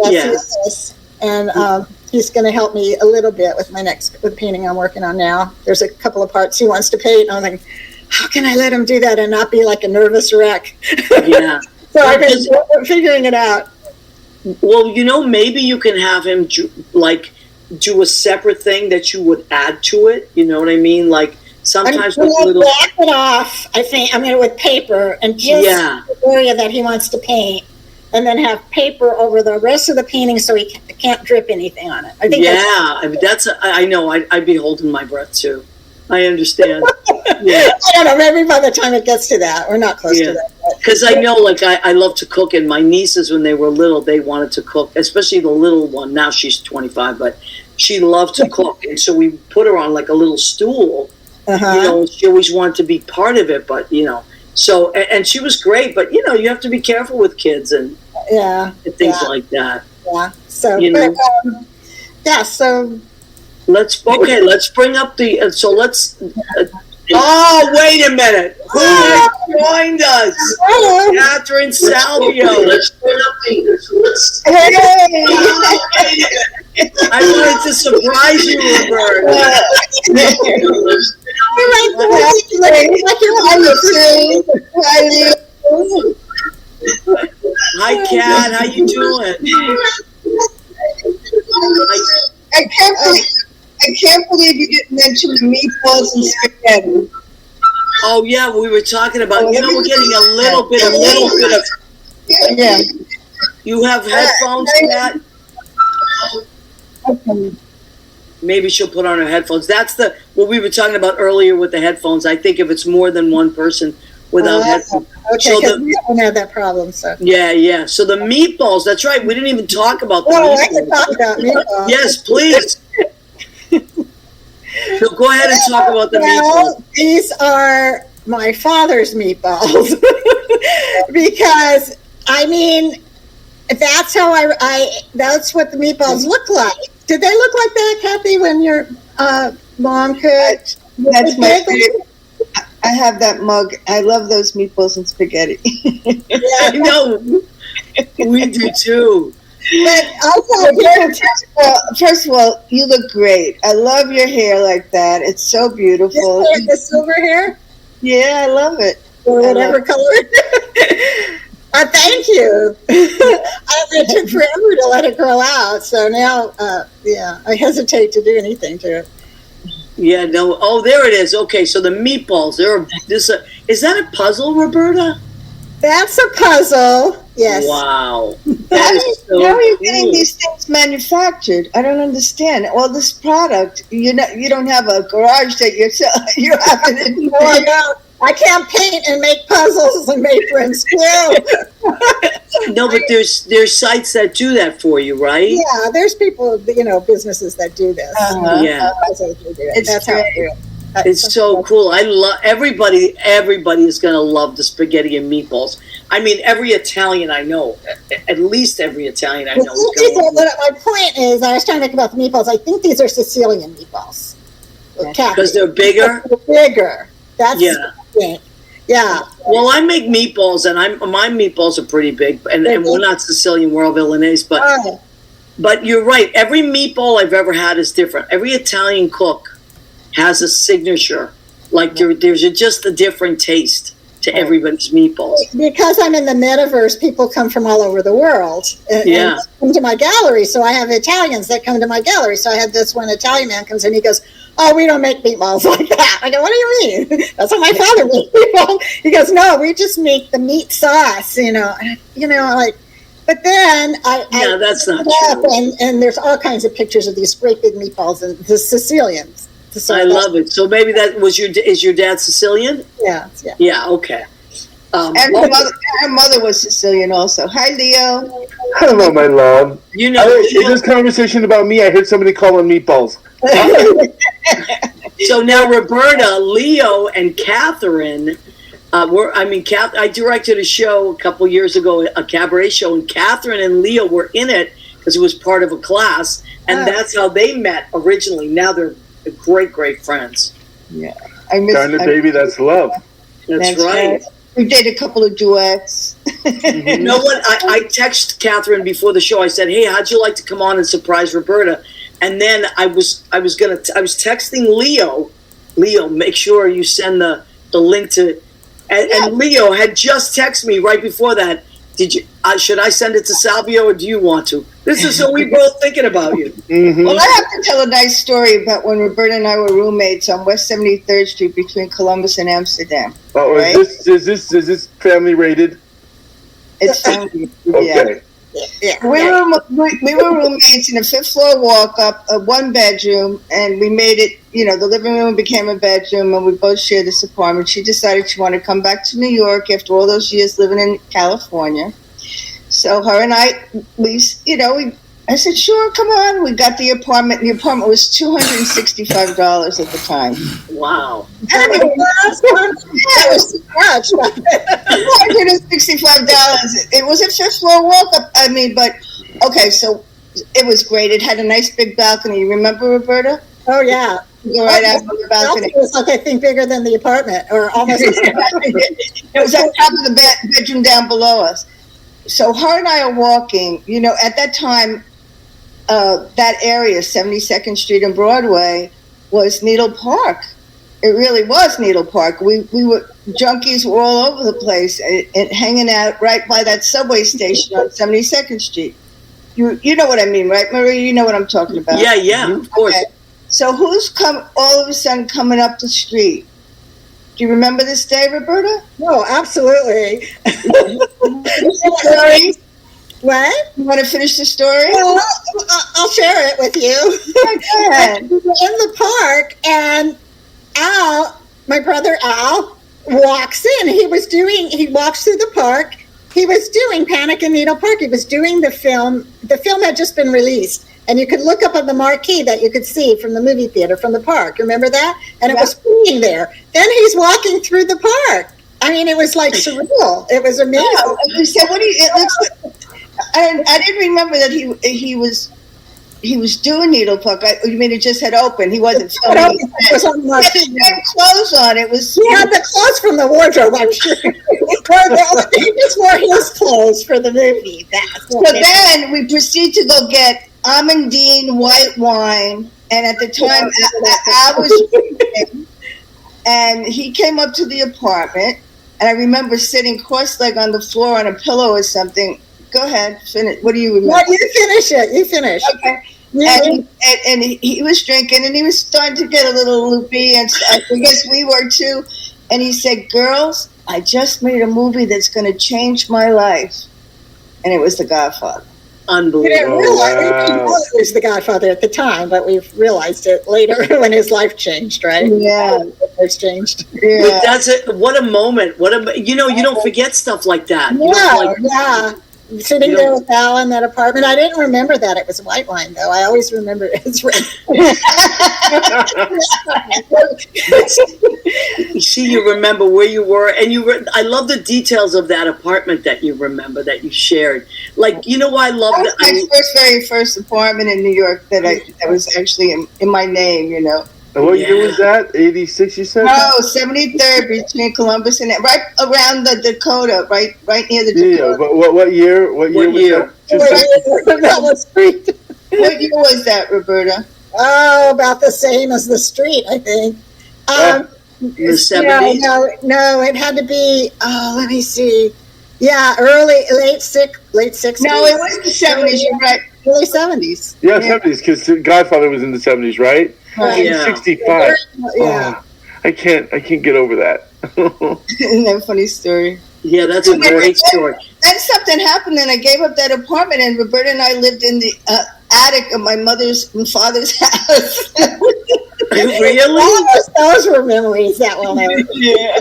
Speaker 4: Yes. And he's going to help me a little bit with with painting I'm working on now. There's a couple of parts he wants to paint. I'm like, how can I let him do that and not be like a nervous wreck?
Speaker 1: Yeah.
Speaker 4: So I've been figuring it out.
Speaker 1: Well, maybe you can have him do a separate thing that you would add to it. You know what I mean? Like sometimes with little.
Speaker 4: Black it off. I think with paper and just the area that he wants to paint, and then have paper over the rest of the painting so he can't drip anything on it. I think.
Speaker 1: Yeah, I know. I'd be holding my breath too. I understand. Yeah.
Speaker 4: I don't know. Maybe by the time it gets to that, we're not close to that.
Speaker 1: Because I know, I love to cook, and my nieces, when they were little, they wanted to cook, especially the little one. Now she's 25, but she loved to cook, and so we put her on like a little stool. She always wanted to be part of it, but so and she was great, but you have to be careful with kids and things like that.
Speaker 4: Yeah. So so.
Speaker 1: Let's bring up the oh, wait a minute. Who has joined us? Catherine Salvio. Let's bring up the I wanted to surprise you, Roberta. Hi, Kat. How you doing?
Speaker 5: I can't believe you didn't mention the meatballs and spaghetti.
Speaker 1: Oh yeah, we were talking about. We're getting a little bit of.
Speaker 5: Yeah.
Speaker 1: You have headphones, Kat?
Speaker 5: Okay.
Speaker 1: Maybe she'll put on her headphones. That's what we were talking about earlier with the headphones. I think if it's more than one person without headphones.
Speaker 4: Okay, because we don't have that problem. So.
Speaker 1: Yeah. So the meatballs. That's right. We didn't even talk about the
Speaker 4: meatballs.
Speaker 1: I
Speaker 4: can talk about meatballs.
Speaker 1: Yes, please. So go ahead and talk about the meatballs.
Speaker 4: These are my father's meatballs because that's how that's what the meatballs look like. Did they look like that, Kathy, when your mom cooked?
Speaker 5: That's my favorite. I have that mug. I love those meatballs and spaghetti.
Speaker 1: I know. We do too.
Speaker 4: But also,
Speaker 5: first of all, you look great. I love your hair like that. It's so beautiful.
Speaker 4: The silver hair?
Speaker 5: Yeah, I love it.
Speaker 4: Or whatever color. Thank you. It took forever to let it grow out. So now, I hesitate to do anything to it.
Speaker 1: Yeah, no. Oh, there it is. Okay, so the meatballs. Is that a puzzle, Roberta?
Speaker 4: That's a puzzle. Yes.
Speaker 1: Wow.
Speaker 5: How are you getting these things manufactured? I don't understand. All this product, you don't have a garage that you have it in.
Speaker 4: Oh, no. I can't paint and make puzzles and make friends too.
Speaker 1: No, but there's sites that do that for you, right?
Speaker 4: Yeah, there's people, businesses that do this.
Speaker 1: Yeah.
Speaker 4: That's how I do it.
Speaker 1: It's so cool. I love everybody. Everybody is going to love the spaghetti and meatballs. I mean, every Italian I know, at least every Italian I know.
Speaker 4: My point is, I was trying to think about the meatballs. I think these are Sicilian meatballs.
Speaker 1: Because they're bigger?
Speaker 4: Bigger. That's the thing. Yeah.
Speaker 1: Well, I make meatballs, and my meatballs are pretty big, and we're not Sicilian, we're all Viennese, but you're right. Every meatball I've ever had is different. Every Italian cook has a signature. Like there's just a different taste to everybody's meatballs.
Speaker 4: Because I'm in the metaverse, people come from all over the world and come to my gallery. So I have Italians that come to my gallery. So I had this one Italian man comes in, he goes, "Oh, we don't make meatballs like that." I go, "What do you mean? That's how my father made meatballs." He goes, "No, we just make the meat sauce, But then
Speaker 1: that's not true.
Speaker 4: And there's all kinds of pictures of these great big meatballs and the Sicilians.
Speaker 1: So I love it. So maybe that was is your dad Sicilian?
Speaker 4: Yeah.
Speaker 1: Yeah. Okay.
Speaker 5: And her mother was Sicilian also. Hi, Leo.
Speaker 3: Hello, my love.
Speaker 1: In
Speaker 3: this conversation about me, I heard somebody call them meatballs.
Speaker 1: So now Roberta, Leo, and Catherine. I directed a show a couple years ago, a cabaret show, and Catherine and Leo were in it because it was part of a class, and that's how they met originally. Now they're great, great friends.
Speaker 5: Yeah,
Speaker 3: Darn it, baby, that's love.
Speaker 1: That's right.
Speaker 5: We did a couple of duets.
Speaker 1: You know what? I texted Catherine before the show. I said, "Hey, how'd you like to come on and surprise Roberta?" And then I was texting Leo. Leo, make sure you send the the link to. And Leo had just texted me right before that. Did you? Should I send it to Salvio, or do you want to? This is so we both thinking about you.
Speaker 3: Mm-hmm.
Speaker 5: Well, I have to tell a nice story about when Roberta and I were roommates on West 73rd Street between Columbus and Amsterdam.
Speaker 3: Oh,
Speaker 5: right?
Speaker 3: is this family rated?
Speaker 5: It's family.
Speaker 3: Okay.
Speaker 4: Yeah.
Speaker 5: We were roommates in a 5th floor walk up, a 1-bedroom, and we made it, the living room became a bedroom, and we both shared this apartment. She decided she wanted to come back to New York after all those years living in California. So her and I, I said, sure, come on. We got the apartment. The apartment was $265 at the time.
Speaker 1: Wow.
Speaker 5: And it was too much. $265. It was a 5th floor walk up. Okay, so it was great. It had a nice big balcony. You remember, Roberta?
Speaker 4: Oh, yeah.
Speaker 5: You go right out on the balcony.
Speaker 4: It was like, I think, bigger than the apartment, or almost.
Speaker 5: It was on top of the bedroom down below us. So her and I are walking. At that time, that area, 72nd Street and Broadway, was Needle Park. It really was Needle Park. We were junkies were all over the place and hanging out right by that subway station on 72nd Street. You know what I mean, right, Marie? You know what I'm talking about.
Speaker 1: Yeah, of course.
Speaker 5: Okay. So who's all of a sudden coming up the street? Do you remember this day, Roberta?
Speaker 4: No, absolutely.
Speaker 5: Sorry.
Speaker 4: What?
Speaker 5: You want to finish the story?
Speaker 4: Well, I'll share it with you.
Speaker 5: Go ahead.
Speaker 4: We were in the park, and Al, my brother Al, walks in. He walks through the park. He was doing Panic in Needle Park. He was doing the film. The film had just been released, and you could look up on the marquee that you could see from the movie theater, from the park. Remember that? And it was playing there. Then he's walking through the park. I mean, it was like surreal. It was amazing.
Speaker 5: Yeah, and we said, it looks like, I didn't remember that he was doing Needle Park. You mean it just had opened? He wasn't filming.
Speaker 4: It was on the
Speaker 5: He had clothes on. It was.
Speaker 4: He had the clothes from the wardrobe, I'm sure. He just wore his clothes for the movie.
Speaker 5: So then we proceed to go get Almondine white wine, and at the time I was drinking, and he came up to the apartment, and I remember sitting cross-legged on the floor on a pillow or something. Go ahead, finish. What do you remember?
Speaker 4: No, you finish it. You finish.
Speaker 5: Okay. And he was drinking, and he was starting to get a little loopy, and I guess we were too. And he said, "Girls, I just made a movie that's going to change my life," and it was The Godfather.
Speaker 4: We didn't realize it was The Godfather at the time, but we've realized it later when his life changed, right?
Speaker 5: Yeah,
Speaker 4: it's changed.
Speaker 5: Yeah.
Speaker 1: But that's it. What a moment! You don't forget stuff like that.
Speaker 4: Yeah. Sitting there with Al in that apartment. I didn't remember that it was white wine, though. I always remember it's red.
Speaker 1: You see, you remember where you were, and I love the details of that apartment that you remember, that you shared. Like, I love that.
Speaker 5: My very first apartment in New York that was actually in my name,
Speaker 3: And what year was that? 86, you said?
Speaker 5: No, 73rd between Columbus and right around the Dakota, right near the Dakota.
Speaker 3: Yeah, but what year? What year was that?
Speaker 5: What year was that, Roberta?
Speaker 4: Oh, about the same as the street, I think.
Speaker 1: The 70s?
Speaker 4: No, it had to be, let me see. Yeah, late 60s.
Speaker 5: No, it was the 70s, you're right.
Speaker 4: Early 70s.
Speaker 3: Yeah, 70s, because Godfather was in the 70s, right?
Speaker 5: Right.
Speaker 1: Yeah.
Speaker 3: 65.
Speaker 4: Yeah.
Speaker 3: Oh, I can't get over that.
Speaker 5: Isn't that a funny story?
Speaker 1: Yeah, that's a great story.
Speaker 5: Then something happened, and I gave up that apartment, and Roberta and I lived in the attic of my mother's and father's house.
Speaker 1: Really?
Speaker 4: Those were memories that one.
Speaker 5: Yeah.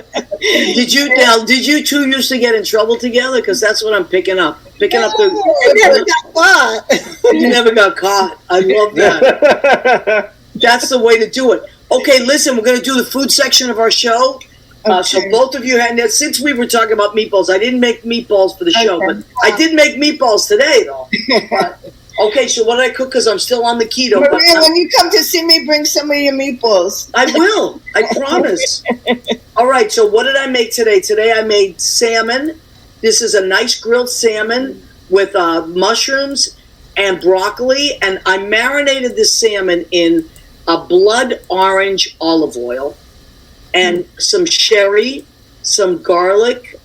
Speaker 1: Did you two used to get in trouble together? Because that's what I'm picking up.
Speaker 4: You never got caught.
Speaker 1: You never got caught. I love that. That's the way to do it. Okay, listen, we're going to do the food section of our show. So both of you, since we were talking about meatballs, I didn't make meatballs for the show, but I did make meatballs today, though. Okay, so what did I cook? Because I'm still on the keto.
Speaker 5: Maria, when you come to see me, bring some of your meatballs.
Speaker 1: I will. I promise. All right, so what did I make today? Today I made salmon. This is a nice grilled salmon with mushrooms and broccoli, and I marinated this salmon in a blood orange olive oil. and some sherry, some garlic,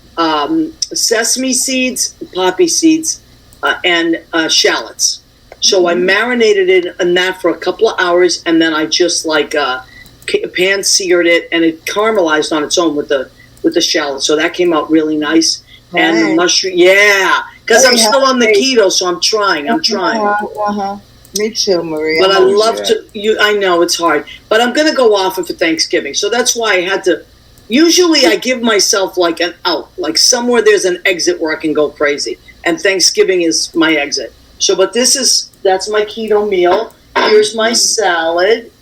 Speaker 1: sesame seeds, poppy seeds, and shallots. So I marinated it in that for a couple of hours, and then I just pan seared it, and it caramelized on its own with the shallots. So that came out really nice. Right. And the mushroom, because I'm still on the keto, so I'm trying.
Speaker 5: Me too, Maria.
Speaker 1: But I love to. I know it's hard, but I'm going to go off it for Thanksgiving. So that's why I had to. Usually, I give myself like an out, like somewhere there's an exit where I can go crazy, and Thanksgiving is my exit. So, but that's my keto meal. Here's my salad,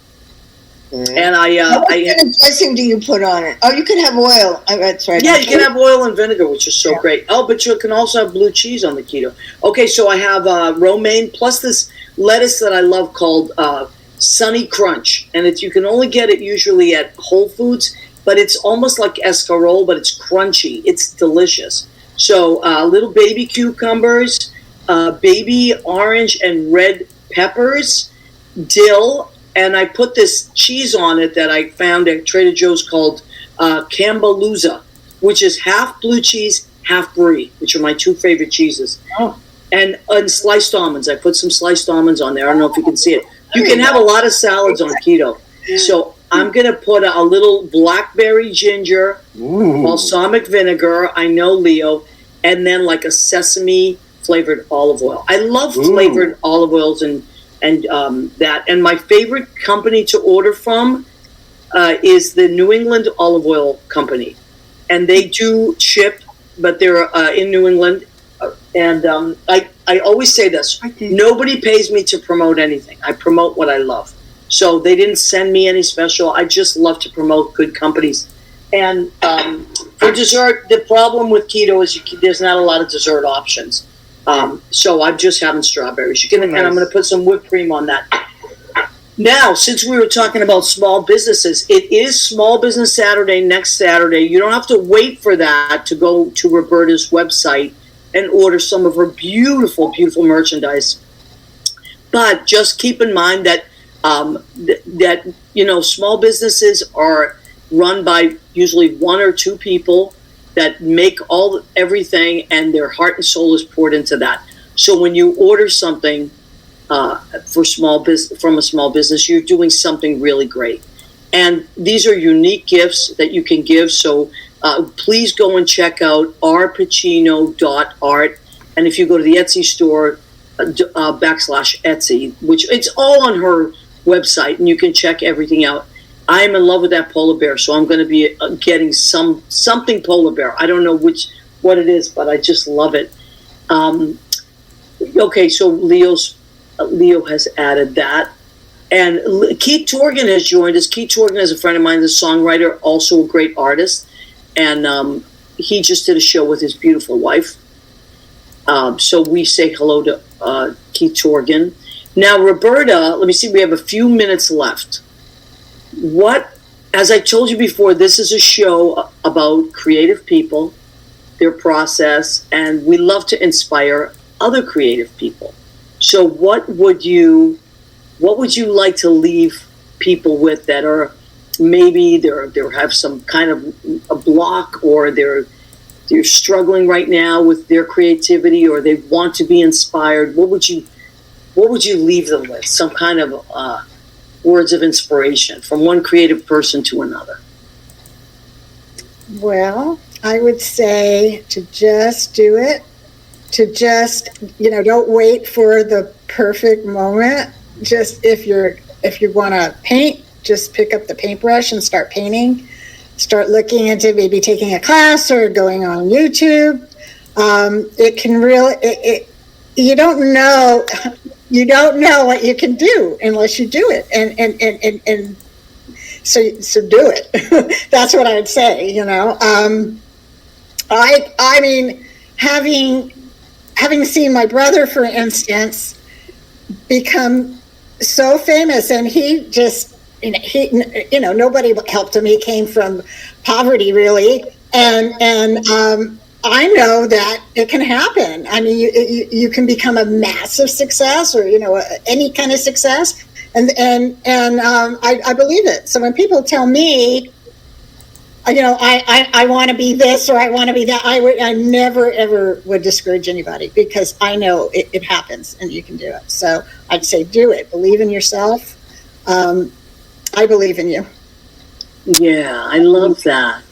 Speaker 1: and
Speaker 5: what kind of dressing do you put on it? Oh, you can have oil. That's right.
Speaker 1: Yeah, you can have oil and vinegar, which is so great. Oh, but you can also have blue cheese on the keto. Okay, so I have romaine plus this lettuce that I love called Sunny Crunch, and you can only get it usually at Whole Foods, but it's almost like escarole, but it's crunchy. It's delicious. So little baby cucumbers, baby orange and red peppers, dill, and I put this cheese on it that I found at Trader Joe's called Campbellooza, which is half blue cheese, half brie, which are my two favorite cheeses. Oh. And sliced almonds. I put some sliced almonds on there. I don't know if you can see it. You can have a lot of salads on keto. So I'm going to put a little blackberry ginger, balsamic vinegar, I know, Leo, and then like a sesame flavored olive oil. I love flavored olive oils and that. And my favorite company to order from is the New England Olive Oil Company. And they do ship, but they're in New England. And I always say this, nobody pays me to promote anything. I promote what I love. So they didn't send me any special. I just love to promote good companies. And for dessert, the problem with keto is there's not a lot of dessert options. So I'm just having strawberries. And I'm going to put some whipped cream on that. Now, since we were talking about small businesses, it is Small Business Saturday next Saturday. You don't have to wait for that to go to Roberta's website and order some of her beautiful, beautiful merchandise. But just keep in mind that small businesses are run by usually one or two people that make everything, and their heart and soul is poured into that. So when you order something from a small business, you're doing something really great. And these are unique gifts that you can give. So please go and check out RPacino.art. And if you go to the Etsy store, /Etsy, which it's all on her website, and you can check everything out. I'm in love with that polar bear, so I'm going to be getting something polar bear. I don't know what it is, but I just love it. Okay, so Leo has added that. And Keith Torgan has joined us. Keith Torgan is a friend of mine, the songwriter, also a great artist. And he just did a show with his beautiful wife. So we say hello to Keith Torgan. Now, Roberta, let me see, we have a few minutes left. As I told you before, this is a show about creative people, their process, and we love to inspire other creative people. So what would you like to leave people with that are maybe they have some kind of a block, or they're struggling right now with their creativity, or they want to be inspired? What would you leave them with? Some kind of words of inspiration from one creative person to another.
Speaker 4: Well, I would say to just do it, to just, don't wait for the perfect moment. Just if you want to paint, just pick up the paintbrush and start painting. Start looking into maybe taking a class or going on YouTube. It can really, you don't know what you can do unless you do it. And so do it. That's what I would say, I mean, having seen my brother, for instance, become so famous, and he just, nobody helped him. He came from poverty, really. And I know that it can happen. I mean, you can become a massive success, or, any kind of success. And I believe it. So when people tell me, I want to be this or I want to be that. I never ever would discourage anybody because I know it happens and you can do it. So I'd say do it. Believe in yourself. I believe in you.
Speaker 1: Yeah, I love that.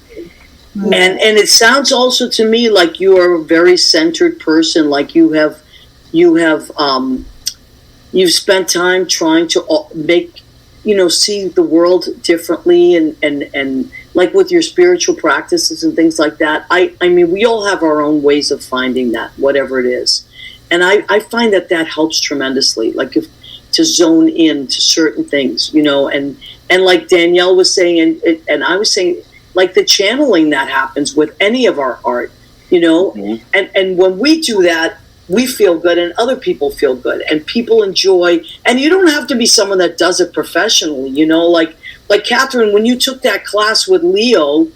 Speaker 1: And it sounds also to me like you are a very centered person. Like you've spent time trying to make, see the world differently and like with your spiritual practices and things like that. I mean, we all have our own ways of finding that, whatever it is. And I find that helps tremendously, like to zone in to certain things, and like Danielle was saying, and I was saying, like the channeling that happens with any of our art, and when we do that, we feel good and other people feel good and people enjoy. And you don't have to be someone that does it professionally, like Catherine, when you took that class with Leo,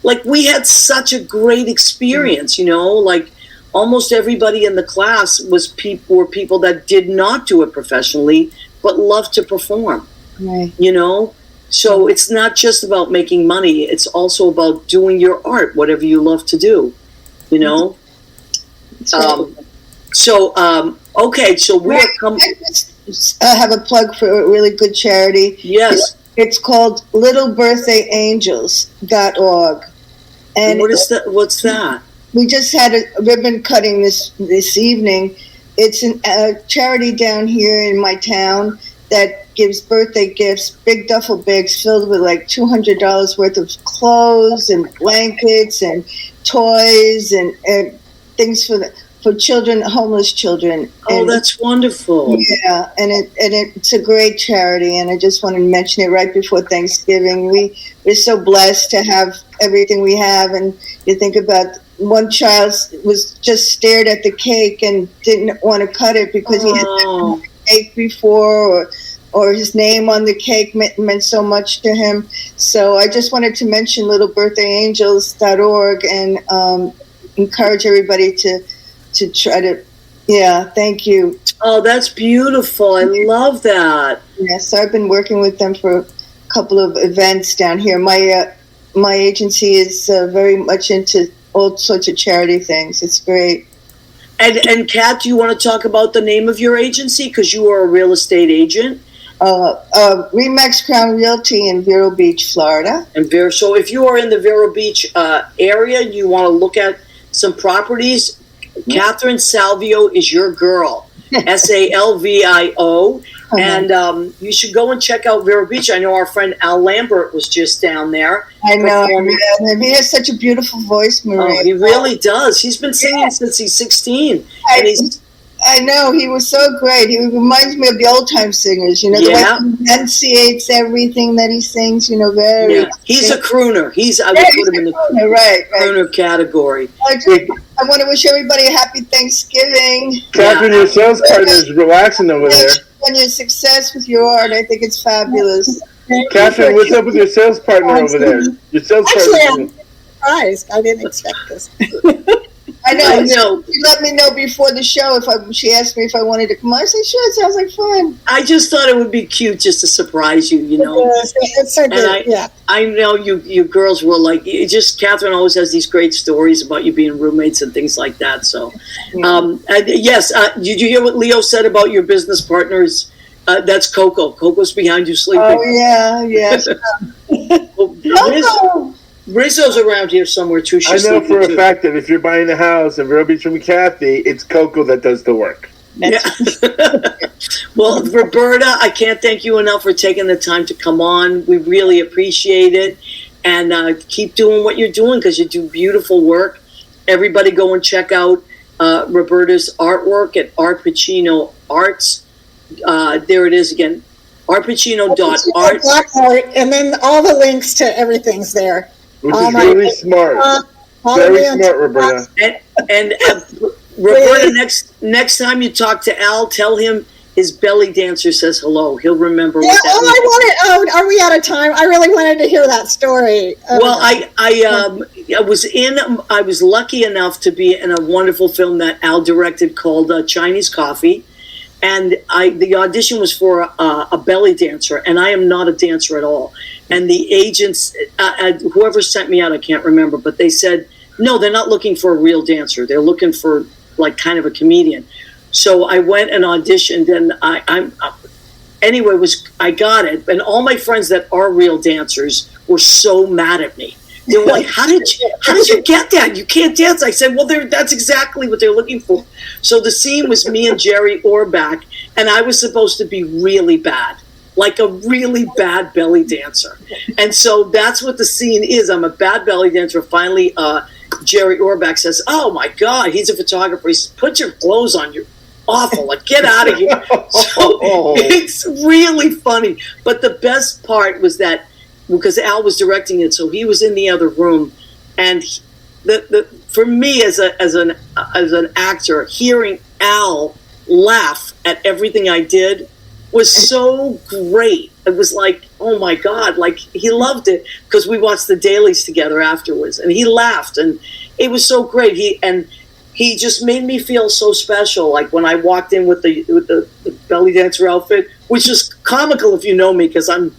Speaker 1: like we had such a great experience, like almost everybody in the class were people that did not do it professionally, but loved to perform,
Speaker 5: right.
Speaker 1: So it's not just about making money. It's also about doing your art, whatever you love to do,
Speaker 5: That's right.
Speaker 1: Okay, so we're
Speaker 5: I have a plug for a really good charity.
Speaker 1: Yes.
Speaker 5: It's called littlebirthdayangels.org. And
Speaker 1: what is that? What's that?
Speaker 5: We just had a ribbon cutting this evening. It's a charity down here in my town that gives birthday gifts, big duffel bags filled with like $200 worth of clothes and blankets and toys and things for children, homeless children.
Speaker 1: Oh, that's wonderful.
Speaker 5: Yeah, and it's a great charity, and I just wanted to mention it right before Thanksgiving. We're so blessed to have everything we have, and you think about one child was just stared at the cake and didn't want to cut it because he had the cake before, or his name on the cake meant so much to him. So I just wanted to mention littlebirthday.angels.org and encourage everybody to try to, thank you.
Speaker 1: Oh, that's beautiful. I love that.
Speaker 5: Yes, so I've been working with them for a couple of events down here. My agency is very much into all sorts of charity things. It's great.
Speaker 1: And Kat, do you want to talk about the name of your agency? Because you are a real estate agent.
Speaker 5: Remax Crown Realty in Vero Beach, Florida.
Speaker 1: So if you are in the Vero Beach area, you want to look at some properties, Catherine Salvio is your girl. Salvio. And you should go and check out Vero Beach. I know our friend Al Lambert was just down there.
Speaker 5: I know. He has such a beautiful voice, Maria.
Speaker 1: Oh, he really does. He's been singing since he's 16.
Speaker 5: I know. He was so great. He reminds me of the old-time singers, the way he enunciates everything that he sings, very...
Speaker 1: Yeah. He's a crooner. I would put him in the crooner category.
Speaker 5: I want to wish everybody a happy Thanksgiving.
Speaker 3: Catherine, your sales partner is relaxing over there.
Speaker 5: On your success with your art, I think it's fabulous.
Speaker 3: Catherine, what's up with your sales partner over there? Your sales partner.
Speaker 4: I'm surprised. I didn't expect this.
Speaker 5: I know. She let me know before the show she asked me if I wanted to come on. I said, sure, it sounds like fun.
Speaker 1: I just thought it would be cute just to surprise you,
Speaker 4: It's so good,
Speaker 1: I know you girls were like, Catherine always has these great stories about you being roommates and things like that. So, yes, did you hear what Leo said about your business partners? That's Coco. Coco's behind you sleeping.
Speaker 5: Oh, yeah.
Speaker 1: Coco! Rizzo's around here somewhere too.
Speaker 3: I know for a fact that if you're buying a house in Vero Beach from Kathy, it's Coco that does the work.
Speaker 1: Yeah. Well, Roberta, I can't thank you enough for taking the time to come on. We really appreciate it. And keep doing what you're doing because you do beautiful work. Everybody go and check out Roberta's artwork at RPacino Arts. There it is again, RPacino.art.
Speaker 4: And then all the links to everything's there.
Speaker 3: Which is really smart. Very smart, Roberta.
Speaker 1: And Roberta, next time you talk to Al, tell him his belly dancer says hello. He'll remember what that means.
Speaker 4: Are we out of time? I really wanted to hear that story.
Speaker 1: Well, I was lucky enough to be in a wonderful film that Al directed called Chinese Coffee. And the audition was for a belly dancer, and I am not a dancer at all. And the agents, whoever sent me out, I can't remember, but they said, no, they're not looking for a real dancer. They're looking for like kind of a comedian. So I went and auditioned, and I got it. And all my friends that are real dancers were so mad at me. They were like, how did you get that? You can't dance. I said, well, that's exactly what they're looking for. So the scene was me and Jerry Orbach, and I was supposed to be really bad, like a really bad belly dancer. And so that's what the scene is. I'm a bad belly dancer. Finally, Jerry Orbach says, oh my God, he's a photographer. He says, put your clothes on. You're awful. Like, get out of here. So it's really funny. But the best part was that, because Al was directing it, so he was in the other room, and for me as an actor, hearing Al laugh at everything I did was so great. It was like, oh my God, like he loved it, because we watched the dailies together afterwards, and he laughed, and it was so great. He just made me feel so special. Like when I walked in with the belly dancer outfit, which is comical if you know me, because I'm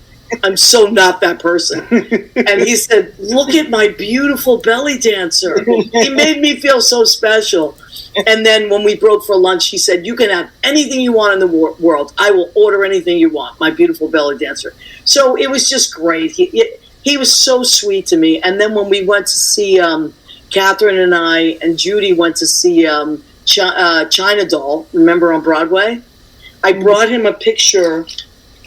Speaker 1: so not that person. And he said, look at my beautiful belly dancer. He made me feel so special. And then when we broke for lunch, he said, you can have anything you want in the world. I will order anything you want, my beautiful belly dancer. So it was just great. He was so sweet to me. And then when we went to see, Catherine and I and Judy went to see China Doll, remember, on Broadway? I brought him a picture,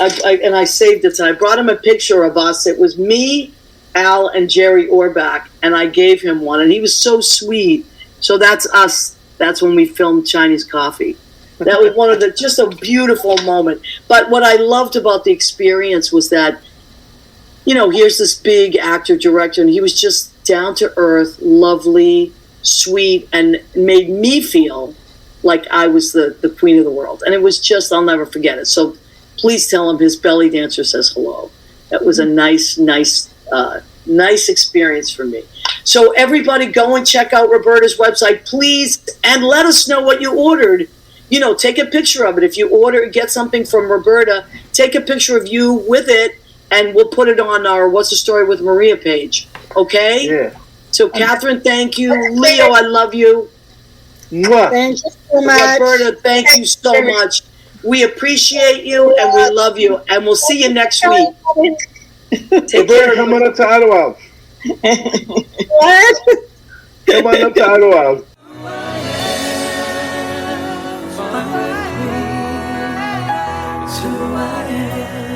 Speaker 1: and I saved it. So I brought him a picture of us. It was me, Al, and Jerry Orbach, and I gave him one, and he was so sweet. So that's us. That's when we filmed Chinese Coffee. That was just a beautiful moment. But what I loved about the experience was that, here's this big actor, director, and he was just down to earth, lovely, sweet, and made me feel like I was the queen of the world. And it was just, I'll never forget it. So please tell him his belly dancer says hello. That was a nice experience for me. So everybody go and check out Roberta's website, please, and let us know what you ordered. Take a picture of it. If you get something from Roberta, take a picture of you with it, and we'll put it on our What's the Story with Maria page. Okay?
Speaker 3: Yeah.
Speaker 1: So, Catherine, thank you. Leo, I love you.
Speaker 3: Mwah.
Speaker 4: Thank you so much.
Speaker 1: Roberta, thank you so much. We appreciate you, and we love you. And we'll see you next week. Take care.
Speaker 3: Roberta, come on up to Ottawa.
Speaker 4: What?
Speaker 3: Come on up to Ottawa.
Speaker 2: It's who I am.